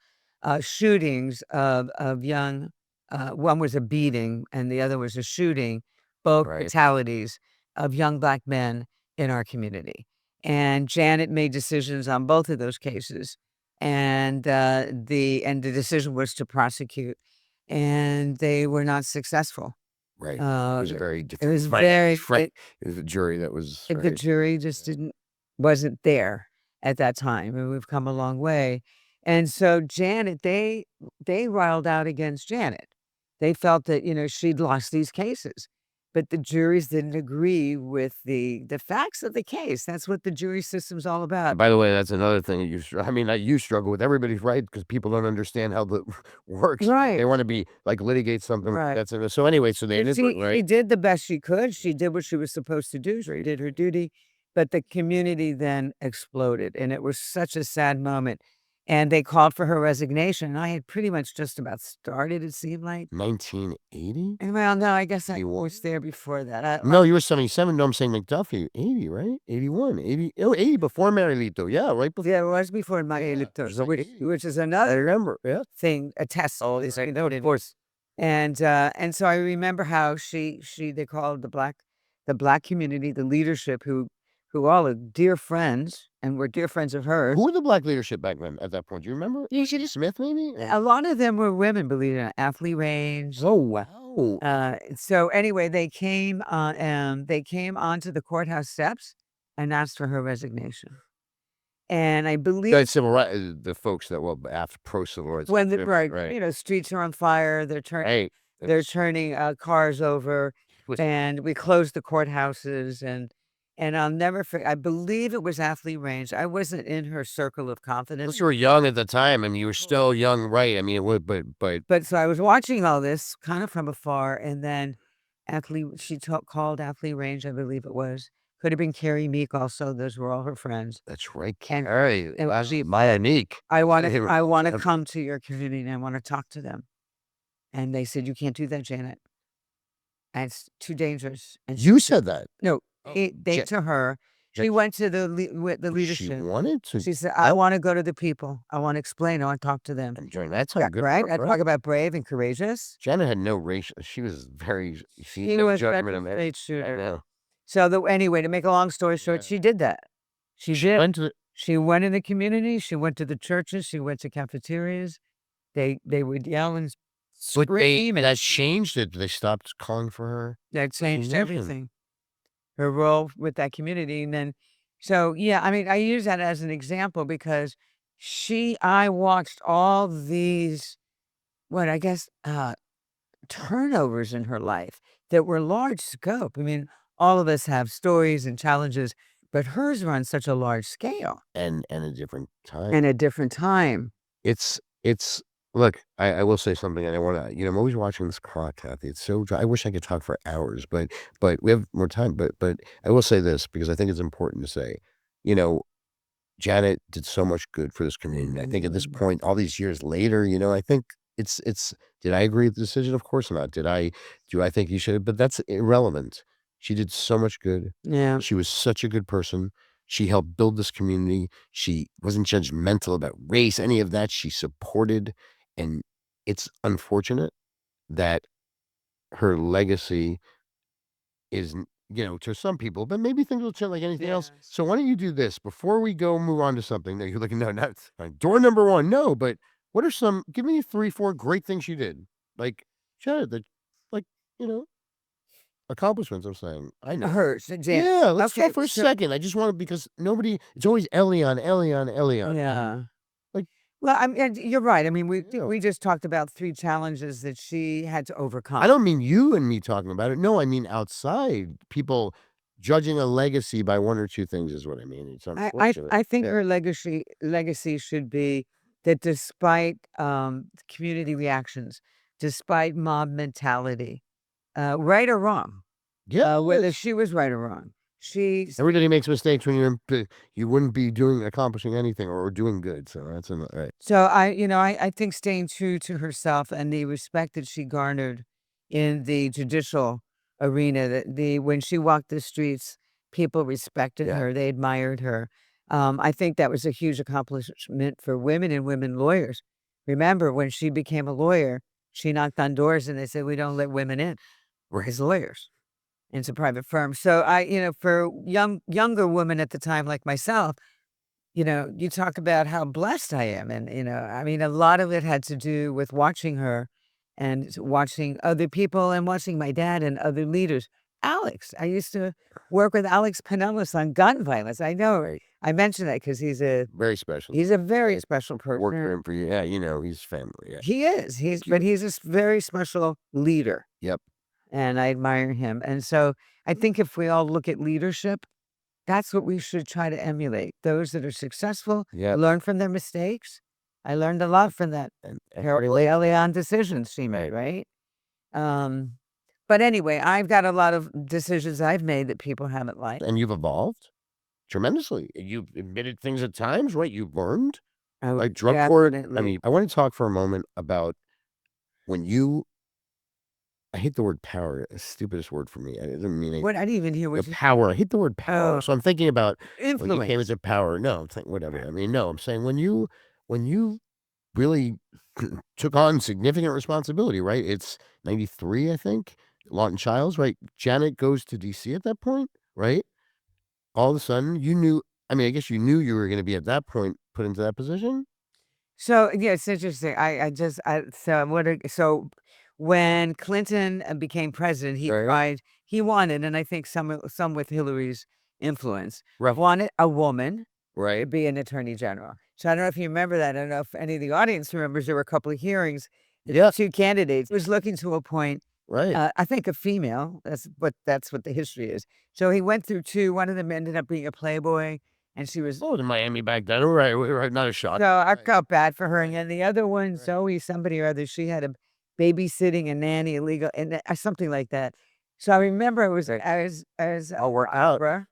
shootings of young. One was a beating, and the other was a shooting. Both right, fatalities of young Black men in our community. And Janet made decisions on both of those cases, and the decision was to prosecute, and they were not successful. right. It Uh, was a very it different was fight, very. right. It was a jury that was The right. jury just wasn't there at that time, and we've come a long way. And so Janet, they riled out against Janet. They felt that, she'd lost these cases, but the juries didn't agree with the facts of the case. That's what the jury system's all And about. by the way, that's another thing that I mean, not you struggle with, everybody's right because people don't understand how the works. They Right, wanna be like, litigate something right. that's so anyway, so they And did she right? did the best she could. She did what she was supposed to do. She did her duty, but the community then exploded, and it was such a sad moment. And they called for her resignation. And I had pretty much just about started, it seemed like. 1980? Well, no, I guess I 81? was there before that. No, you were 77. No, I'm saying McDuffie. 80, right? 81. 80. Oh, 80 before Marilito. Yeah, right before. Yeah, it was before Miami-Dade, it's like 80. which is I another remember. Yeah. thing, a test. All these, you know, divorce. And so I remember how they called the black community, the leadership, who all are dear friends and were dear friends of hers. Who were the black leadership back then at that point? Do you remember? E.G. Smith, maybe? A lot of them were women, believe it or not. Athlete Range. Oh, wow. So anyway, they came onto the courthouse steps and asked for her resignation. And I believe The civil rights, the folks that, well, after pro-civil rights. when the Right. you know, streets are on fire, they're turning cars over, and we closed the courthouses, and I'll never forget. I believe it was Athlete Range. I wasn't in her circle of confidence. Plus, you were young at the time. I mean, you were still young, right? I mean, it would, But so I was watching all this kind of from afar, and then she called Athlete Range, I believe it was. Could have been Carrie Meek also. Those were all her friends. that's right, And- Carrie. and- Actually, Maya Meek. I want to come to your community and I want to talk to them. And they said, you can't do that, Janet. And it's too dangerous. And You said that. no, Oh, they to her. She went to the leadership. She wanted to. She said, I want to go to the people. I want to explain. I want to talk to them. And during that time, good Right? for I her. talk about brave and courageous. Janet had no racial. She was very. She no was judgment of very it. straight I shooter. know. So anyway, to make a long story short, Yeah. she did that. She did. Went to the, She went in the community. She went to the churches. She went to cafeterias. They would yell and but scream. that changed it. They stopped calling for her. That changed Nothing. everything. Her role with that community. And then, so yeah, I mean, I use that as an example because I watched all these, turnovers in her life that were large scope. I mean, all of us have stories and challenges, but hers were on such a large scale And a different time. and a different time. It's look, I will say something, and I want to, I'm always watching this clock, Kathy. It's so dry. I wish I could talk for hours, but we have more time. But I will say this because I think it's important to say, Janet did so much good for this community. I think at this point, all these years later, I think it's. Did I agree with the decision? Of course not. Do I think you should? But that's irrelevant. She did so much good. Yeah. She was such a good person. She helped build this community. She wasn't judgmental about race, any of that. She supported. And it's unfortunate that her legacy is, to some people, but maybe things will change like anything else. Yes. So why don't you do this before we move on to something that you're looking, no, not door number one. No, but what are give me 3, 4 great things you did. Like, Janet, accomplishments, I'm saying. I know. Hers. Yeah, let's Okay, go for a so- second. I just want to, because it's always Elion. Yeah. Like- well, I mean, you're right. I mean, Yeah. we just talked about 3 challenges that she had to overcome. I don't mean you and me talking about it. No, I mean outside. People judging a legacy by 1 or 2 things is what I mean. It's unfortunate. I think Yeah. her legacy should be that despite community reactions, despite mob mentality, right or wrong, Yeah. whether she was right or wrong, Everybody makes mistakes when you wouldn't be accomplishing anything or doing good. So that's right. So I think staying true to herself and the respect that she garnered in the judicial arena, that when she walked the streets, people respected Yeah. her, they admired her. I think that was a huge accomplishment for women and women lawyers. Remember, when she became a lawyer, she knocked on doors and they said, "We don't let women in. We're his lawyers." It's a private firm. So for younger women at the time like myself, you talk about how blessed I am. And, I mean, a lot of it had to do with watching her and watching other people and watching my dad and other leaders. Alex, I used to work with Alex Pinellas on gun violence. I know. Right. I mentioned that because he's a Very special. very special person. Worked for him for you. Yeah, he's family. Yeah. He is. But he's a very special leader. Yep. And I admire him. And so I think if we all look at leadership, that's what we should try to emulate. Those that are successful, Yep. learn from their mistakes. I learned a lot from that And early on decisions she made, right? But anyway, I've got a lot of decisions I've made that people haven't liked. you've evolved tremendously. You've admitted things at times, right? You've learned. Oh, Like drug court. I definitely. mean, I want to talk for a moment about when you. I hate the word power. It's the stupidest word for me. I didn't mean it. What? I didn't even hear what you. Power. I hate the word power. Oh, So I'm thinking about when you came influence. as a power. No, I'm thinking whatever. I mean, no, I'm saying when you really took on significant responsibility, right? It's 93, I think. Lawton Childs, right? Janet goes to DC at that point, right? All of a sudden, you knew. I mean, I guess you knew you were going to be at that point put into that position. So yeah, it's interesting. So when Clinton became president, he Right. tried. He wanted, and I think some with Hillary's influence, Rough. wanted a woman to Right. be an attorney general. So I don't know if you remember that. I don't know if any of the audience remembers. There were a couple of hearings. The Yeah. two candidates was looking to appoint. Right. I think a female. That's what the history is. So he went through two. One of them ended up being a playboy, and she was. Oh, in Miami back then. Right. Right. Not a shot. So I Right. felt bad for her, and Right. then the other one, Right. Zoe somebody or other, she had a babysitting a nanny illegal and something like that. So I remember it was Right. as Oh, we're out. opera,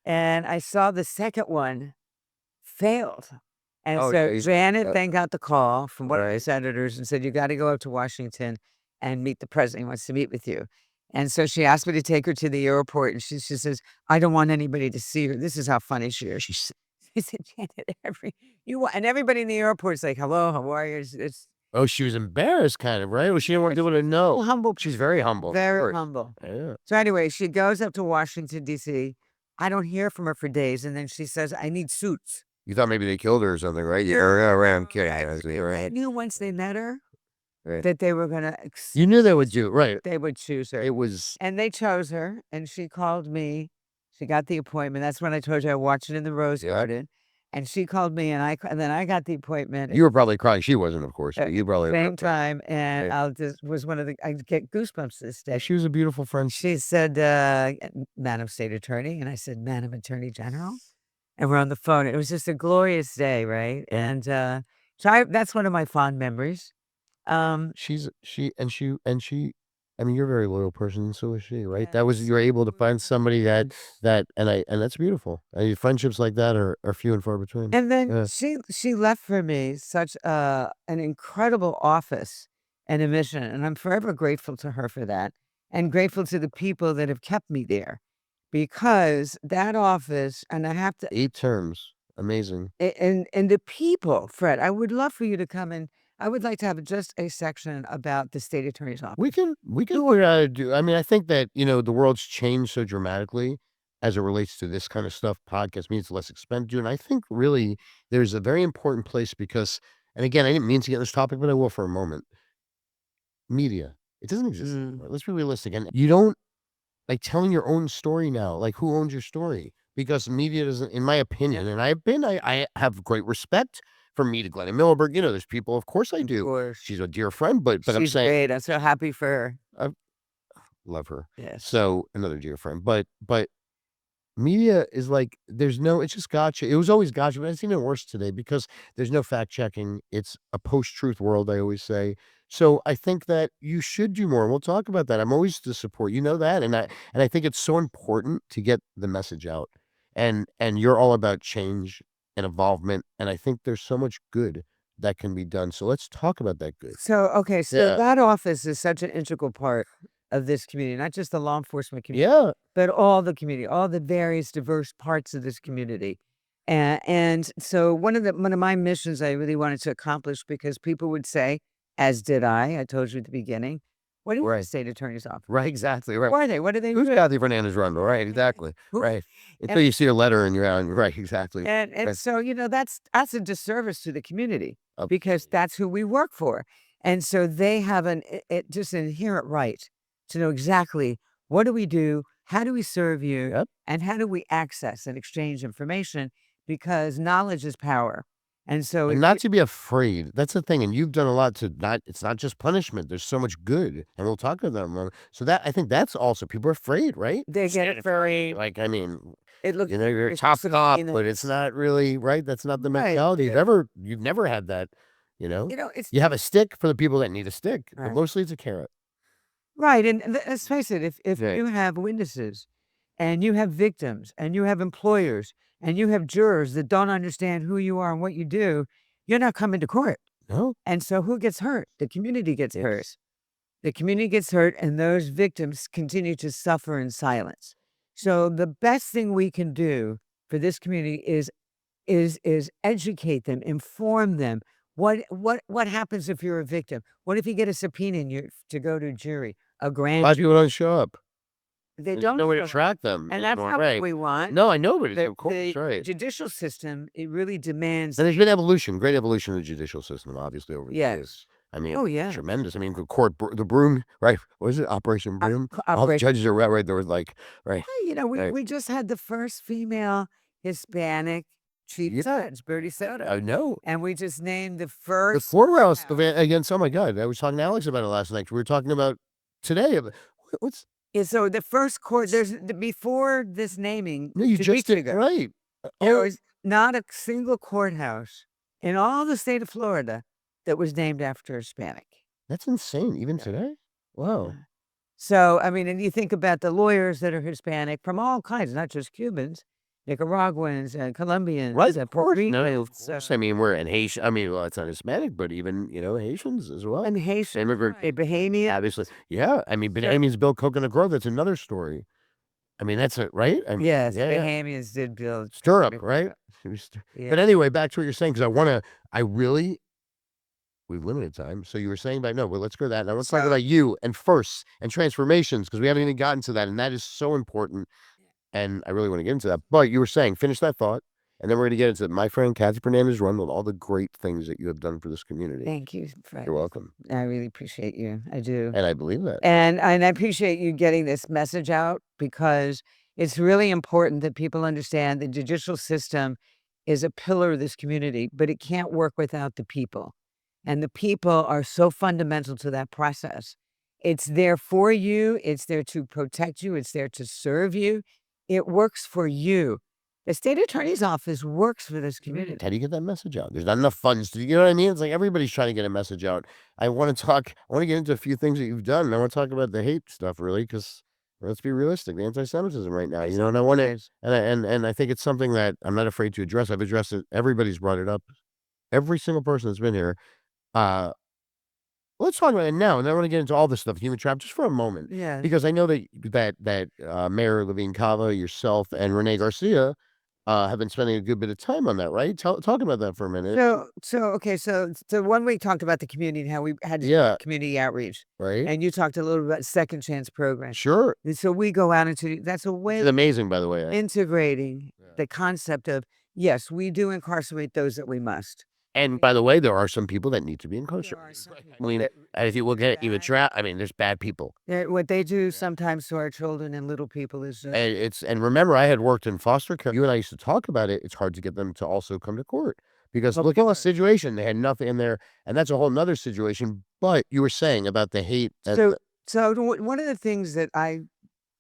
and I saw the second one failed. And Oh, so yeah. Janet then got the call from one of the Right. senators and said, "You got to go up to Washington and meet the president. He wants to meet with you." And so she asked me to take her to the airport, and she says, "I don't want anybody to see her." This is how funny she is. She said, "Janet, and everybody in the airport is like, 'Hello, how are you?' It's Oh, she was embarrassed, kind of, right? Well, she didn't want people to know. humble, She's very humble. Of very course. humble." Yeah. So anyway, she goes up to Washington D.C. I don't hear from her for days, and then she says, "I need suits." You thought maybe they killed her or something, right? Yeah. Around kidding. I Right. knew once they met her Right. that they were gonna You knew they would do right. they would choose her. It was. And they chose her, and she called me. She got the appointment. That's when I told you I watched it in the Rose Yeah. Garden. And she called me, and then I got the appointment You were probably crying. She wasn't, of course, at but you probably. the same time, and Right. I'll just was one of the I get goosebumps to this Yeah, day. she was a beautiful friend. She said, "Madam State Attorney," and I said, "Madam Attorney General?" And we're on the phone. It was just a glorious day, right? And, so that's one of my fond memories. She I mean, you're a very loyal person, and so is she, right? That was Yes, you're able to we were find somebody very that and that's beautiful. Friendships like that are few and far between. And then Yeah. she left for me such an incredible office and a mission, and I'm forever grateful to her for that, and grateful to the people that have kept me there, because that office, and I have to, 8 terms. Amazing. and the people, Fred, I would love for you to come and I would like to have just a section about the state attorney's office. We can do what we gotta do. I mean, I think that, the world's changed so dramatically as it relates to this kind of stuff. Podcast means less expenditure, and I think really there's a very important place because and again, I didn't mean to get on this topic, but I will for a moment. Media. It doesn't exist Mm. anymore. Let's be realistic, and you don't like telling your own story now. Like, who owns your story? Because media doesn't, in my opinion, and I have great respect for Meeta Glennon Milliberg. There's people, of course I Of do. course. She's a dear friend, but I'm She's saying great. I'm so happy for her. I love her. Yes. So another dear friend, but media is like there's no. It's just gotcha. It was always gotcha, but it's even worse today because there's no fact checking. It's a post-truth world, I always say. So I think that you should do more. We'll talk about that. I'm always to support. You know that, and I think it's so important to get the message out. And you're all about change and involvement, and I think there's so much good that can be done. So let's talk about that good. So, okay, so Yeah. that office is such an integral part of this community, not just the law enforcement community, Yeah. but all the community, all the various diverse parts of this community. And so one of my missions I really wanted to accomplish, because people would say, as did I told you at the beginning, what is the Right. state attorney's office? Right. Exactly. Right. Who are they? What do they Who's do? Kathy Fernandez Rundle? Right. Exactly. Who- Right. Until And, you see a letter and you're out. Right. Exactly. and Right. so, that's a disservice to the community, Oh, because that's who we work for. And so they have just an inherent right to know exactly what do we do, how do we serve you, Yep. and how do we access and exchange information, because knowledge is power. And so And not to be afraid. That's the thing. And you've done a lot to not, it's not just punishment. There's so much good. And we'll talk about that more. So I think that's also, people are afraid, right? they get very, Like, I mean, it looks, you're it's tough just cop, in but it's not really, right? That's not the right. mentality. You've never had that, you know? It's You have a stick for the people that need a stick, but right. mostly it's a carrot. Right. And let's face it, if Right. you have witnesses and you have victims and you have employers and you have jurors that don't understand who you are and what you do, you're not coming to court. No. And so who gets hurt? The community gets hurt. Yes. The community gets hurt, and those victims continue to suffer in silence. So the best thing we can do for this community is educate them, inform them. What happens if you're a victim? What if you get a subpoena and you to go to a jury, a A grand lot of people don't show up. they There's don't no way show to up. track them And that's anymore, not what right. we want. No, I know, but it's The, of course, the right. judicial system, it really demands. And there's been evolution, great evolution of the judicial system, obviously, over the Yes. years. I mean, Oh, yeah. tremendous. I mean, the court, the broom, right? What is it? Operation Broom? All the Operation. judges are right there with like, right. Right. We just had the first female Hispanic chief Yeah. judge, Bertie Soto. I know. And we just named the The first courthouse courthouse. against, oh my God, I was talking to Alex about it last night. We were talking about today. What's, Yeah, so the first court, before this naming, no, you 2 just weeks did, ago, right. there Oh, was not a single courthouse in all the state of Florida that was named after a Hispanic. that's insane. Even Yeah. today? Wow. Yeah. So, I mean, and you think about the lawyers that are Hispanic from all kinds, not just Cubans, Nicaraguans and Colombians Right, and of Puerto course. Ricans. No, of course. I mean, we're in Haitian. I mean, well, it's not Hispanic, but even, Haitians as well. And Haitian, Immigrant, Bahamian. obviously. Yeah. I mean, Bahamians built Coconut Grove. That's another story. I mean, that's it, right? I mean, Yes, yeah, yeah. Bahamians did build. Stirrup, right? Yeah. But anyway, back to what you're saying, because we've limited time. So you were saying about, no, well, let's go to that. Now let's talk So- about you and firsts and transformations, because we haven't even gotten to that. And that is so important. And I really want to get into that. But you were saying, finish that thought. And then we're going to get into my friend, Katherine Fernandez Rundle, all the great things that you have done for this community. Thank you, Fred. You're welcome. I really appreciate you. I do. And I believe that. And I appreciate you getting this message out, because it's really important that people understand the judicial system is a pillar of this community, but it can't work without the people. And the people are so fundamental to that process. It's there for you. It's there to protect you. It's there to serve you. It works for you. The state attorney's office works for this community. How do you get that message out? There's not enough funds to, you know what I mean? It's like everybody's trying to get a message out. I want to get into a few things that you've done. And I want to talk about the hate stuff, really, because let's be realistic, the anti-Semitism right now, and I want to, and I think it's something that I'm not afraid to address. I've addressed it. Everybody's brought it up. Every single person that's been here. Let's talk about it now, and then I want to get into all this stuff, human trap, just for a moment. Yeah. Because I know that Mayor Levine Cava, yourself, and Renee Garcia have been spending a good bit of time on that, right? Talk about that for a minute. So 1 week talked about the community and how we had to do Yeah. community outreach, Right? and you talked a little about second chance program. Sure. And so we go out into that's a way It's of amazing, by the way. integrating the concept of, yes, we do incarcerate those that we must. And by the way, there are some people that need to be incarcerated. some people I mean, that- if you look at even trap, I mean, there's bad people. What they do sometimes to our children and little people is just, And remember, I had worked in foster care. You and I used to talk about it. It's hard to get them to also come to court, because Of look at the course. situation. They had nothing in there, and that's a whole nother situation. But you were saying about the hate. One of the things that I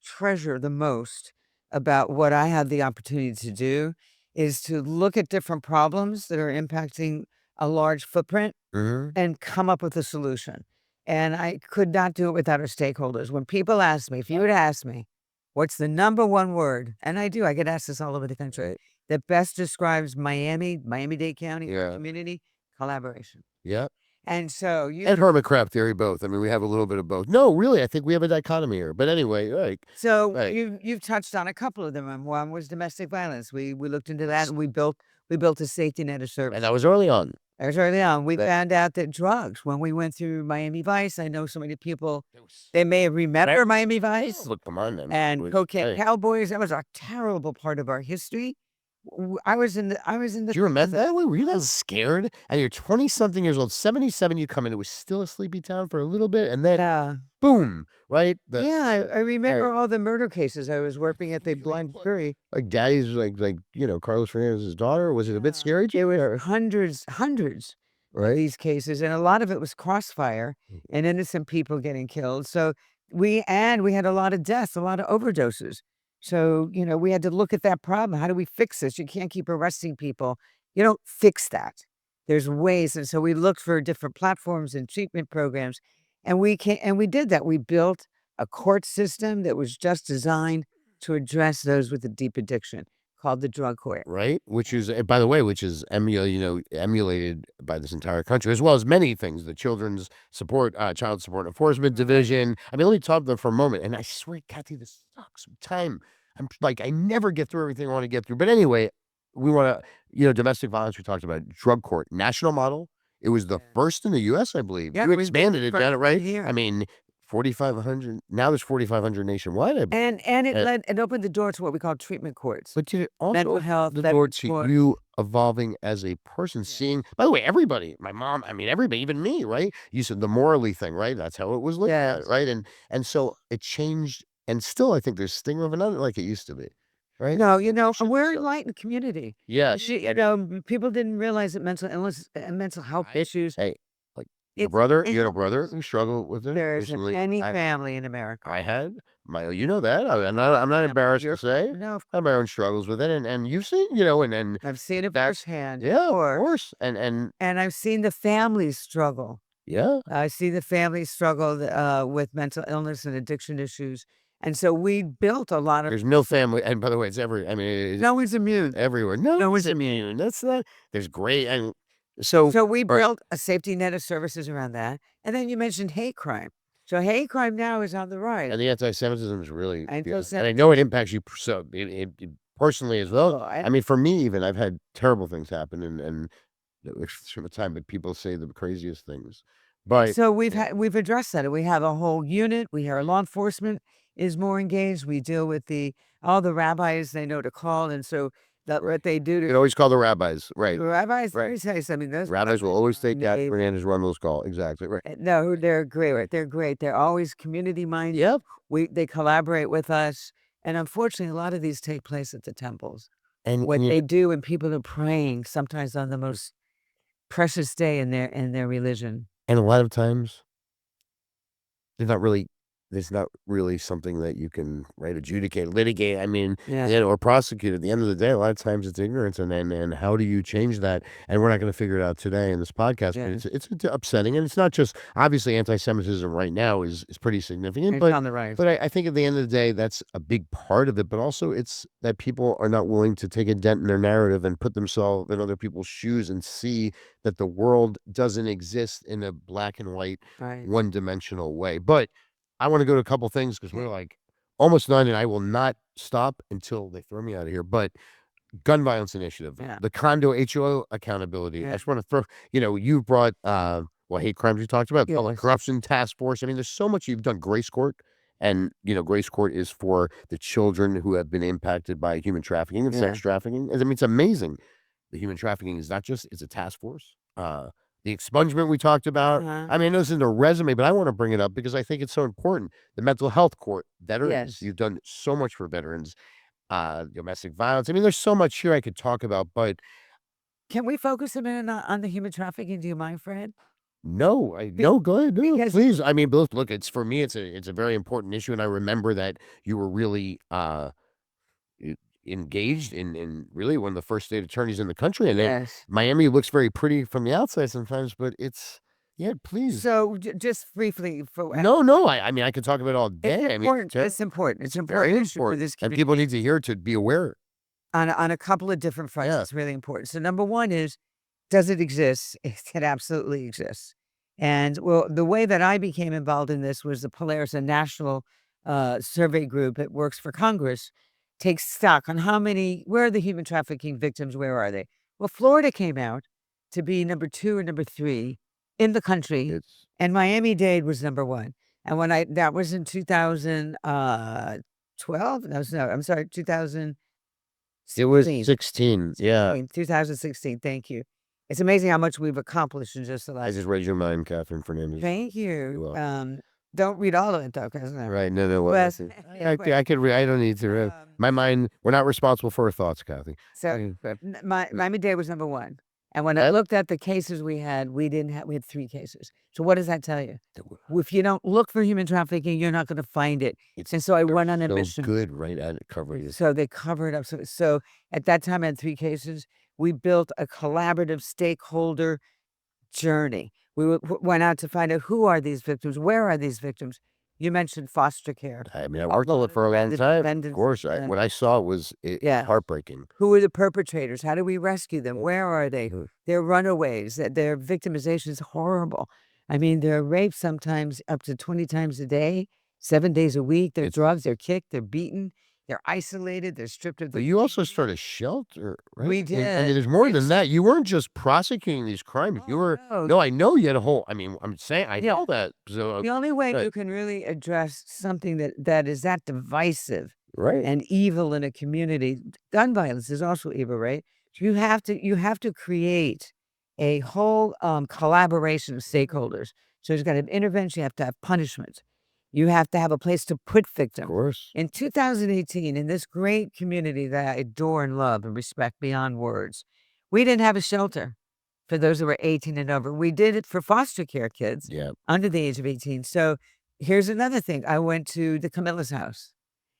treasure the most about what I have the opportunity to do is to look at different problems that are impacting a large footprint Mhm. and come up with a solution. And I could not do it without our stakeholders. When people ask me, if you would ask me, what's the number one word? And I do, I get asked this all over the country, Right. that best describes Miami-Dade County, our Yeah. community, collaboration. Yeah. And so you And hermit crab theory, both. I mean, we have a little bit of both. No, really, I think we have a dichotomy here. But anyway, like, So right. you've touched on a couple of them, and one was domestic violence. We looked into that, and we built a safety net of service. and that was early on. That was early on. We That- found out that drugs, when we went through Miami Vice, I know so many people, they may remember Miami Vice Look, come on, then. and Cocaine Hey. Cowboys. That was a terrible part of our history. I was in the Do you remember that? Were you that scared? And you're 20-something years old, 77, you come in, it was still a sleepy town for a little bit, and then boom, right? I remember all the murder cases. I was working at the Blind Jury. Like daddy's like Carlos Fernandez's daughter. Was it a bit scary to you? There were hundreds of Right? these cases, and a lot of it was crossfire and innocent people getting killed. So we had a lot of deaths, a lot of overdoses. So, we had to look at that problem. How do we fix this? You can't keep arresting people. You don't fix that. There's ways. And so we looked for different platforms and treatment programs, and we did that. We built a court system that was just designed to address those with a deep addiction, called the drug court. Right, which is, by the way, which is emulated by this entire country, as well as many things. The Children's Support, Child Support Enforcement Division. I mean, let me talk about them for a moment. And I swear, Kathy, this sucks with time. I'm like, I never get through everything I want to get through. But anyway, we want to, domestic violence. We talked about drug court, national model. It was the first in the U.S., I believe. Yeah, You expanded it, got it right. here. I mean, 4,500. Now there's 4,500 nationwide. And it opened the door to what we call treatment courts. But did it also Mental open health, the that door to was- you evolving as a person, seeing, by the way, everybody, my mom, I mean, everybody, even me, right? You said the morally thing, right? That's how it was looked at, Yes. right? And so it changed, and still I think there's stigma of another like it used to be, right? No, Sure, we're so- enlightened community. Yes. People didn't realize that mental illness and mental health issues. Hey, like your It's- brother, it's- you had a brother who struggled with it There isn't recently. any family in America. I had you know that. I'm not embarrassed to say. No, I have my own struggles with it, and you've seen, and I've seen it that's- firsthand. yeah, of course, and And I've seen the families struggle. yeah. I see the families struggle with mental illness and addiction issues. And so we built a lot of. There's no family, and by the way, it's No one's immune. everywhere. No No one's one's immune. That's not. There's great, and so So we right. built a safety net of services around that. And then you mentioned hate crime. So hate crime now is on the rise. And the anti-Semitism is really, and I Anti-Semitism. know it impacts you so it personally as well. Oh, I mean, for me, even I've had terrible things happen, and from the time that people say the craziest things, but So we've addressed that. We have a whole unit. Our law enforcement is more engaged. We deal with all the rabbis they know to call, and so that what they do you to can always call the rabbis, right? the rabbis. Right. Let me tell you something. Those Rabbis will always take that They- Fernandez Rundle's call. Exactly right. No, they're great. They're great. They're always community minded. Yep. They collaborate with us, and unfortunately, a lot of these take place at the temples. And What you- they do when people are praying, sometimes on the most precious day in their religion. And a lot of times, there's not really something that you can, right, adjudicate, litigate, I mean, Yeah. or prosecute. At the end of the day, a lot of times it's ignorance, and how do you change that? And we're not gonna figure it out today in this podcast, Yeah. but it's upsetting, and it's not just obviously anti-Semitism right now is pretty significant, It's but on the rise. I think at the end of the day, that's a big part of it, but also it's that people are not willing to take a dent in their narrative and put themselves in other people's shoes and see that the world doesn't exist in a black and white, Right. one-dimensional way. But I want to go to a couple things because we're like almost done, and I will not stop until they throw me out of here. But gun violence initiative, Yeah. the condo HO accountability. Yeah. I just want to throw, you brought, hate crimes we talked about, Yes. corruption task force. I mean, there's so much you've done. Grace Court, and Grace Court is for the children who have been impacted by human trafficking and sex trafficking. I mean, it's amazing. The human trafficking is not just, it's a task force. The expungement we talked about. Uh-huh. I mean, I know this isn't a resume, but I want to bring it up because I think it's so important. The mental health court, veterans. Yes. You've done so much for veterans. Domestic violence. I mean, there's so much here I could talk about, but Can we focus a minute on the human trafficking? Do you mind, Fred? no, no, go ahead, no, because- please. I mean, look, it's for me, it's a very important issue, and I remember that you were really engaged in really one of the first state attorneys in the country, and Yes. Miami looks very pretty from the outside sometimes, but it's please. So just briefly, No, I mean I could talk about it all day. it's I mean, important. It's important. It's an very important issue for important, this and community people need to hear to be aware. on a couple of different fronts. Yeah. It's really important. So number one is, does it exist? It absolutely exists. And well, the way that I became involved in this was the Polaris, a national survey group that works for Congress, takes stock on where are the human trafficking victims? Where are they? Well, Florida came out to be number 2 or number 3 in the country, It's and Miami-Dade was number 1. And that was in 2012. No, I'm sorry, 2000. it was 16. Yeah, 2016. Thank you. It's amazing how much we've accomplished in just the I last. just read your mind, Katherine Fernandez. Thank You're you. welcome. Don't read all of it though, because Right? No, Wes, I could read. I don't need to read. My mind. We're not responsible for our thoughts, Kathy. So Miami-Dade was number 1. And when I looked at the cases we had 3 cases. So what does that tell you? If you don't look for human trafficking, you're not going to find it. And so I went on a so mission. good, right? At covering it. So they covered up. So at that time, I had 3 cases. We built a collaborative stakeholder journey. We went out to find out who are these victims, where are these victims, You mentioned foster care. I mean, I worked on it for a long The time. Of defendants course, and what I saw was yeah. heartbreaking. Who are the perpetrators? How do we rescue them? Where are they? Mhm. They're runaways. Their victimization is horrible. I mean, they're raped sometimes up to 20 times a day, 7 days a week. They're It's drugged, they're kicked, they're beaten, they're isolated, they're stripped of But their you also dignity. started a shelter, right? We And did. there's more than It's that. You weren't just prosecuting these crimes. You oh, were no. No, I know you had a whole I mean, I'm saying I Yeah. know that. So, The only way right, you can really address something that is that divisive right. and evil in a community, gun violence is also evil, right? You have to create a whole collaboration of stakeholders. So there's got to have intervention, you have to have punishment. You have to have a place to put Of victims. course. In 2018, in this great community that I adore and love and respect beyond words, we didn't have a shelter for those who were 18 and over. We did it for foster care kids Yeah. under the age of 18. So here's another thing. I went to the Camilla's house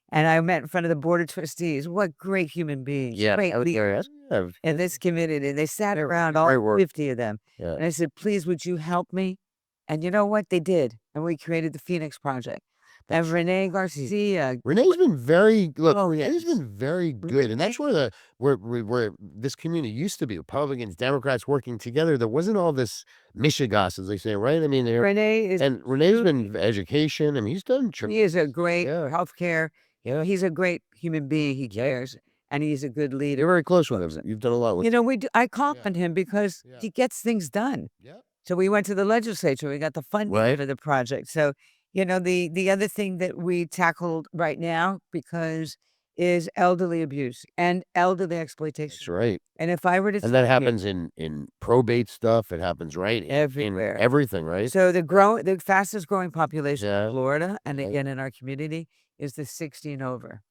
and I met in front of the board of trustees. What great human beings, Yeah. great leaders Yeah. in this community. They sat around, all Great work. 50 of them. Yeah. And I said, please, would you help me? And you know what? They did. And we created the Phoenix Project. And Renee Garcia. Renee's been very look. Oh, Renee's yes. been very good, and that's where where this community used to be. Republicans, Democrats working together. There wasn't all this mishigas, as they say, right? I mean, Renee is and Renee's been education. I mean, he's done. he is a great Yeah. healthcare. He's a great human being. He cares, and he's a good You're leader. very close with him. You've done a lot with. We do. I compliment him because Yeah. he gets things done. Yeah. So we went to the legislature. We got the funding Right. for the project. So the other thing that we tackled right now because is elderly abuse and elderly That's exploitation. right. And if I were to And that say happens in probate stuff. It happens right in everywhere. everything, right? So the fastest growing population Yeah. in Florida and Right. again in our community is the 60 and over.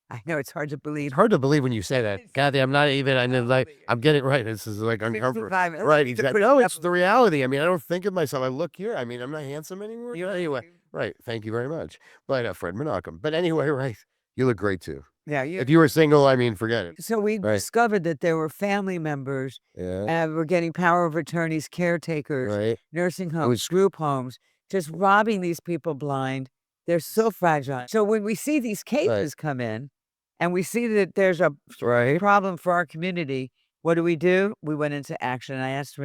I know it's hard to believe. It's hard to believe when you say that, Kathy. I'm not even. I mean, like I'm getting right. This is like uncomfortable. 65, Right? it's Exactly. No, it's the reality. I mean, I don't think of myself. I look here. I mean, I'm not handsome anymore. Anyway, right. Thank you very much. But Fred Menachem. But anyway, right. You look great too. Yeah, If you were single, I mean, forget it. so we Right. discovered that there were family members Yeah. and we're getting power of attorneys, caretakers, Right. nursing It homes, was group homes, just robbing these people blind. They're so fragile. So when we see these cases come in and we see that there's a right. problem for our community, what do? We went into action. I asked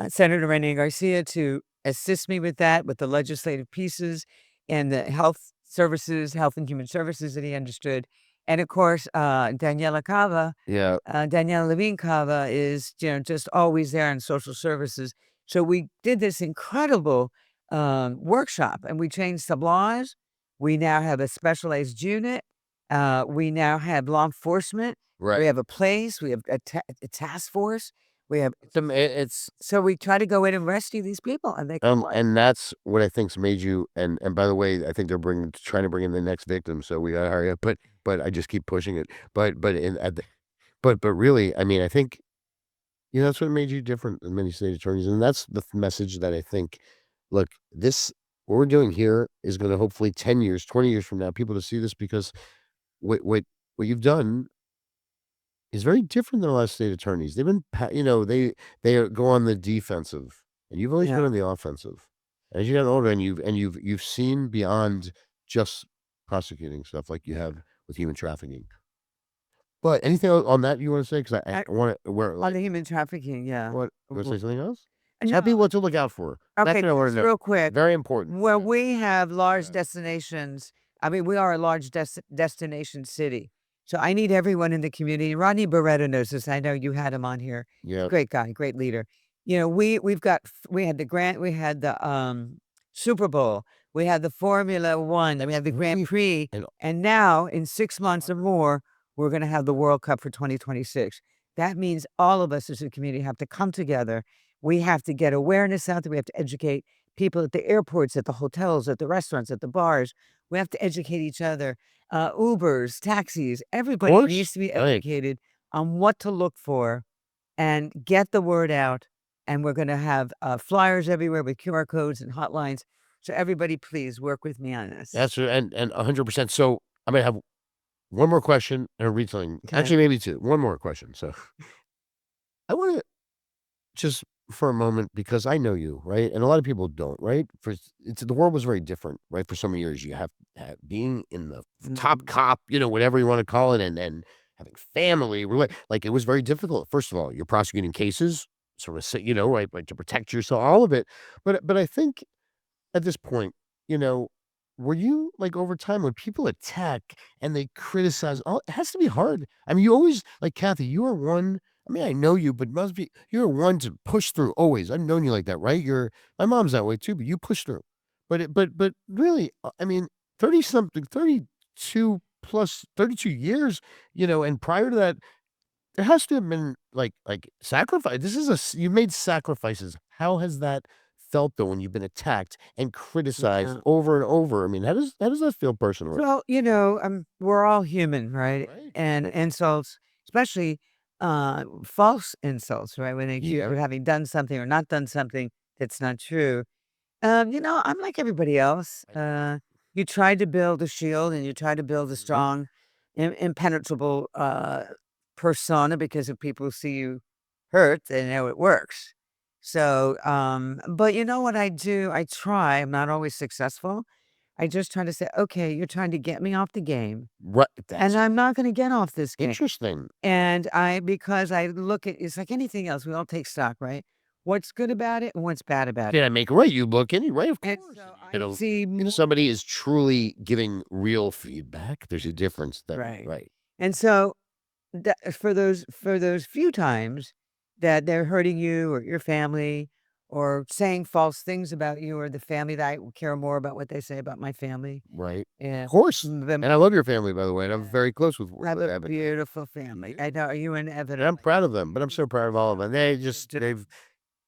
Senator Renee Garcia to assist me with that, with the legislative pieces and the health and human services that he understood. And of course, Yeah. Daniela Levine Cava is, just always there in social services. So we did this incredible workshop and we changed some laws. We now have a specialized unit. We now have law enforcement. Right. We have a place. We have a task force. We have It's so we try to go in and rescue these people, and they come on. and that's what I think's made you. And by the way, I think they're trying to bring in the next victim. So we gotta hurry up. But I just keep pushing it. But in at the, but really, I mean, I think that's what made you different than many state attorneys, and that's the message that I think. Look, what we're doing here is going to hopefully 10 years, 20 years from now, people to see this because what you've done is very different than a lot of state attorneys. They've been, go on the defensive, and you've always been Yeah. on the offensive. As you got older, and you've seen beyond just prosecuting stuff like you have with human trafficking. But anything on that you want to say? Because I want to On the human trafficking, yeah. what you want to say something else? No, Tell people what to look out for. That's okay, what I want just to know. real quick. Very important. Where Yeah. we have large Yeah. destinations, I mean, we are a large destination city. So I need everyone in the community. Rodney Beretta knows this. I know you had him on here. Yeah. Great guy, great leader. We had the Grant, we had the Super Bowl, we had the Formula One, we had the Grand Prix, and now in 6 months or more, we're going to have the World Cup for 2026. That means all of us as a community have to come together. We have to get awareness out there. We have to educate people at the airports, at the hotels, at the restaurants, at the bars. We have to educate each other. Ubers, taxis, everybody course. needs to be Right. educated on what to look for and get the word out. And we're going to have flyers everywhere with QR codes and hotlines. So everybody, please work with me on this. That's and 100%. So I'm gonna have one more question and a retelling. Okay. Actually, maybe two. One more question. So I want to just for a moment because I know you, right? And a lot of people don't, right? The world was very different, right? For so many years, you have being in the top cop, whatever you want to call it, and having family, like it was very difficult. First of all, you're prosecuting cases, sort of, right, to protect yourself, all of it. But I think at this point, you know, were you like over time when people attack and they criticize, it has to be hard. I mean, you always like Kathy, you are one. I mean, I know you, but you're one to push through always. I've known you like that, right? My mom's that way too, but you push through. But really, I mean, 30 something, 32 plus 32 years, and prior to that, there has to have been like sacrifice. You made sacrifices. How has that felt though when you've been attacked and criticized Yeah. over and over? I mean, how does that feel personally? Well, we're all human, right? Right. And insults, especially false insults, right? When they accuse you Yeah. of having done something or not done something that's not true. I'm like everybody else. I know. You try to build a shield and you try to build a Mhm. strong, impenetrable persona because if people see you hurt, they know it works. So, but you know what I do? I try. I'm not always successful. I just try to say, okay, you're trying to get me off the game, Right. and That's I'm not going to get off this game. interesting. And because I look at it's like anything else, we all take stock, right? What's good about it and what's bad about it. Did I make it right? You look any right, of And course. so If I see more somebody is truly giving real feedback, there's a difference that right. right. And so for those few times that they're hurting you or your family or saying false things about you or the family that I care more about what they say about my family. Right. And Of course. the And I love your family, by the way, and I'm very close I have a Evan. beautiful family. I know you and And I'm Evan. proud of them, but I'm so proud of all of them.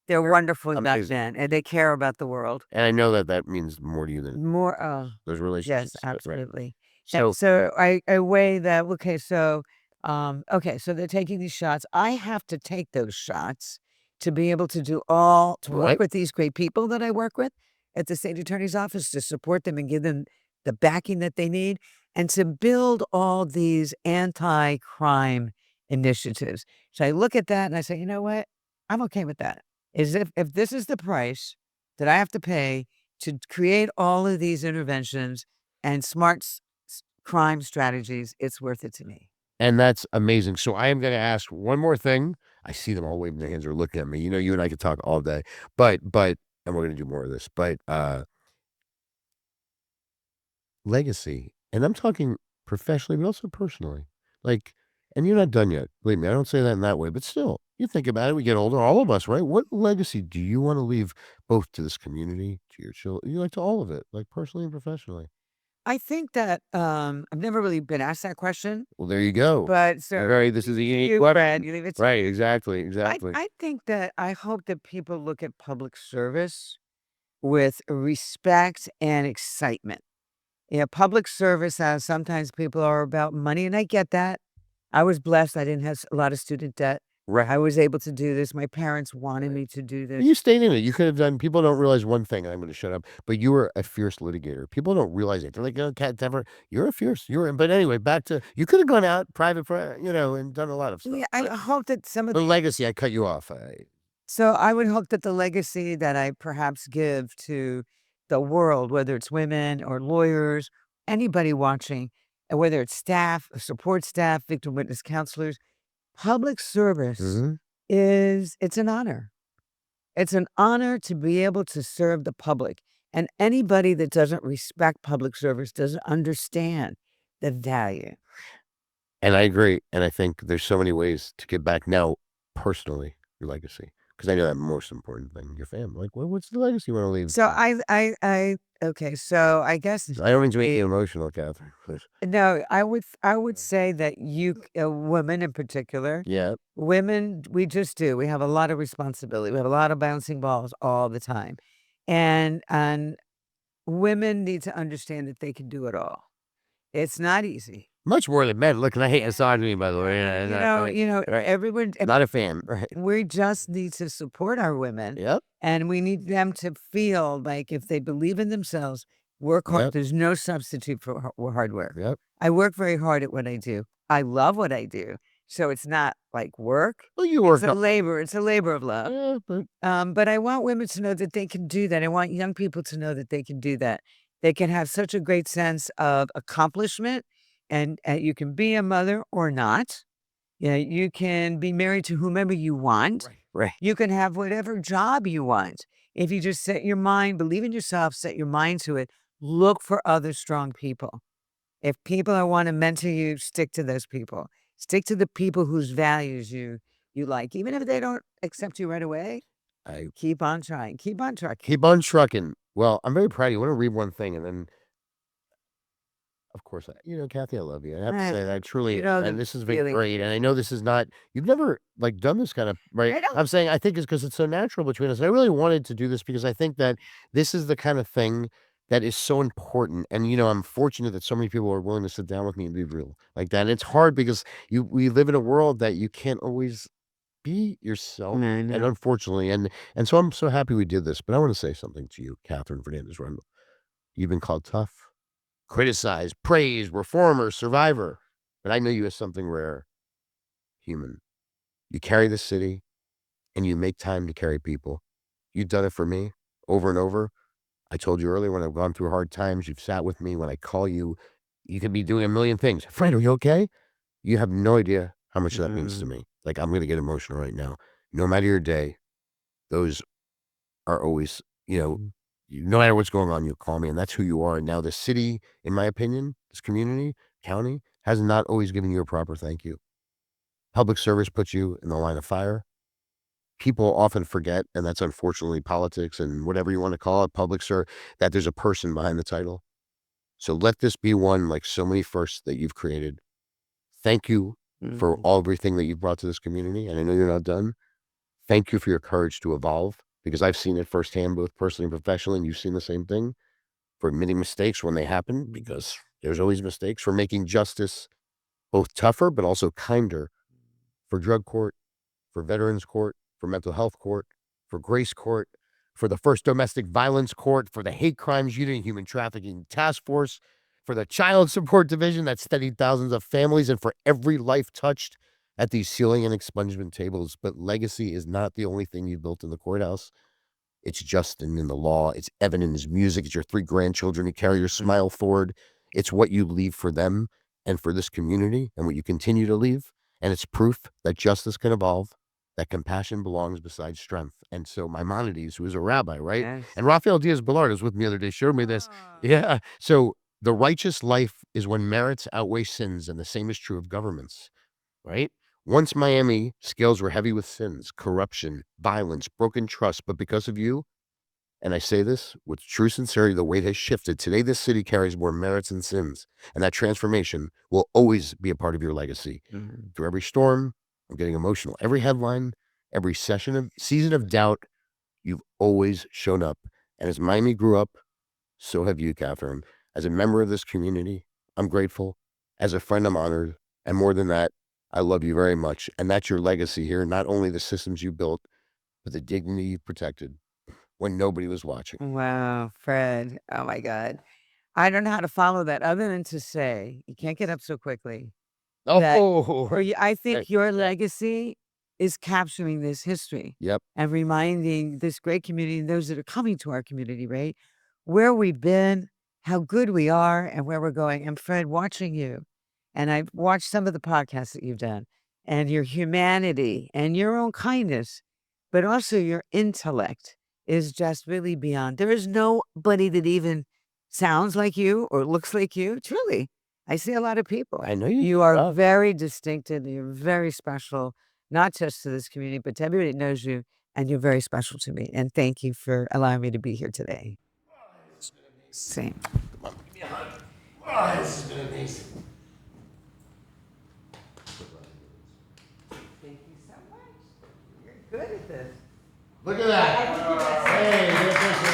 They're wonderful back Amazing. then, and they care about the world. And I know that that means more to you than More oh, those yes, relationships, right. absolutely. And So so I weigh that okay, so they're taking these shots. I have to take those shots to be able to work right, with these great people that I work with at the state attorney's office to support them and give them the backing that they need and to build all these anti-crime initiatives. So I look at that and I say, "You know what? I'm okay with that." Is if this is the price that I have to pay to create all of these interventions and smart crime strategies, it's worth it to me. and that's amazing. So I am gonna ask one more thing. I see them all waving their hands or looking at me. You and I could talk all day, but and we're gonna do more of this, but, legacy, and I'm talking professionally, but also personally. Like, and you're not done yet. Believe me, I don't say that in that way, but still, you think about it, we get older, all of us, right? What legacy do you wanna leave both to this community, to your children, to all of it, like, personally and professionally? I think that I've never really been asked that question, Well, there you go. but so This is a unique you, Fred, question. you leave it. Right, exactly, I exactly. I think that I hope that people look at public service with respect and excitement. Public service, sometimes people are about money, and I get that. I was blessed. I didn't have a lot of student debt. Right. I was able to do this. My parents wanted me to do this. You stayed in it. You could have done people don't realize one thing, and I'm gonna shut up, but you were a fierce litigator. People don't realize it. They're like, "Oh, Cat never." You're a fierce. But anyway, back to you could have gone out private for, and done a lot of stuff. Yeah, I But hope that some of the legacy, I cut you off. so I would hope that the legacy that I perhaps give to the world, whether it's women or lawyers, anybody watching, and whether it's staff, support staff, victim witness counselors, public service Mhm. it's an honor. It's an honor to be able to serve the public. And anybody that doesn't respect public service doesn't understand the value. And I agree, and I think there's so many ways to give back now, personally, your legacy, because I know that most important thing, your family. Like, what's the legacy you wanna leave? So okay, so I guess I don't mean to make you emotional, Catherine, please. no, I would say that women in particular, Yeah. women, we just do. We have a lot of responsibility. We have a lot of bouncing balls all the time. And women need to understand that they can do it all. It's not easy. Much more than men. Look, and I hate misogyny, by the way, and right. Everyone, Not a fan, right. we just need to support our women Yep, and we need them to feel like if they believe in themselves, work hard. yep, There's no substitute for hard work. yep. I work very hard at what I do. I love what I do. So it's not like work. Well, you It's work a on labor. It's a labor of love. but But I want women to know that they can do that. I want young people to know that they can do that. They can have such a great sense of accomplishment, and you can be a mother or not. Yeah, you can be married to whomever you want. right. You can have whatever job you want. If you just set your mind, believe in yourself, set your mind to it, look for other strong people. If people want to mentor you, stick to those people. Stick to the people whose values you like. Even if they don't accept you right away, I keep on trying. Keep on trucking. keep on trucking. Well, I'm very proud of you. I wanna read one thing, and then, of course, Kathy, I love you. I have to I say that I truly you know and the this has been feeling. great, and I know this is not you've never, like, done this kind of right? I don't I'm saying I think it's because it's so natural between us. I really wanted to do this because I think that this is the kind of thing that is so important, and, I'm fortunate that so many people are willing to sit down with me and be real like that, and it's hard because we live in a world that you can't always be yourself, No, and no. unfortunately, and so I'm so happy we did this, but I wanna say something to you, Katherine Fernandez Rundle. You've been called tough, criticized, praised, reformer, survivor, but I know you as something rare, human. You carry the city, and you make time to carry people. You've done it for me over and over. I told you earlier when I've gone through hard times, you've sat with me. When I call you, you could be doing a million things. "Fred, are you okay?" You have no idea how much that means to Mm, me. Like, I'm gonna get emotional right now. No matter your day, those are always, mhm, no matter what's going on, you call me, and that's who you are. And now the city, in my opinion, this community, county, has not always given you a proper thank you. Public service puts you in the line of fire. People often forget, and that's unfortunately politics and whatever you want to call it, public ser that there's a person behind the title. So let this be one like so many firsts that you've created. Thank you for mhm. everything that you've brought to this community, and I know you're not done. Thank you for your courage to evolve because I've seen it firsthand, both personally and professionally, and you've seen the same thing. For admitting mistakes when they happen, because there's always mistakes, for making justice both tougher but also kinder, for drug court, for veterans court, for mental health court, for grace court, for the first domestic violence court, for the hate crimes unit and human trafficking task force, for the child support division that studied thousands of families, and for every life touched at these sealing and expungement tables. But legacy is not the only thing you built in the courthouse. It's Justin in the law. It's Evan in his music. It's your 3 grandchildren who carry your smile forward. It's what you leave for them and for this community and what you continue to leave. And it's proof that justice can evolve, that compassion belongs beside strength. And so Maimonides, who is a rabbi, right? Yes. And Rafael Diaz-Balart was with me the other day, showed me this. Ah. Yeah. So the righteous life is when merits outweigh sins, and the same is true of governments, right? Once Miami, scales were heavy with sins, corruption, violence, broken trust, but because of you, and I say this with true sincerity, the weight has shifted. Today, this city carries more merits than sins, and that transformation will always be a part of your legacy. Mhm. Through every storm, I'm getting emotional. Every headline, every season of doubt, you've always shown up. And as Miami grew up, so have you, Catherine. As a member of this community, I'm grateful. As a friend, I'm honored. And more than that, I love you very much. And that's your legacy here. Not only the systems you built, but the dignity you protected when nobody was watching. Wow, Fred. Oh my God. I don't know how to follow that other than to say, you can't get up so quickly. That Oh, for you, I hey, think your legacy is capturing this history yep. and reminding this great community and those that are coming to our community, right? Where we've been, how good we are, and where we're going. And Fred, watching you, and I've watched some of the podcasts that you've done, and your humanity and your own kindness, but also your intellect is just really beyond. There is nobody that even sounds like you or looks like you. Truly, I see a lot of people. I know you You are tough. very distinctive. You're very special, not just to this community, but to everybody that knows you. And you're very special to me. And thank you for allowing me to be here today. Same. Come on, give me a hug. Oh, this has been amazing. Thank you so much. You're good at this. Look at that. Hey,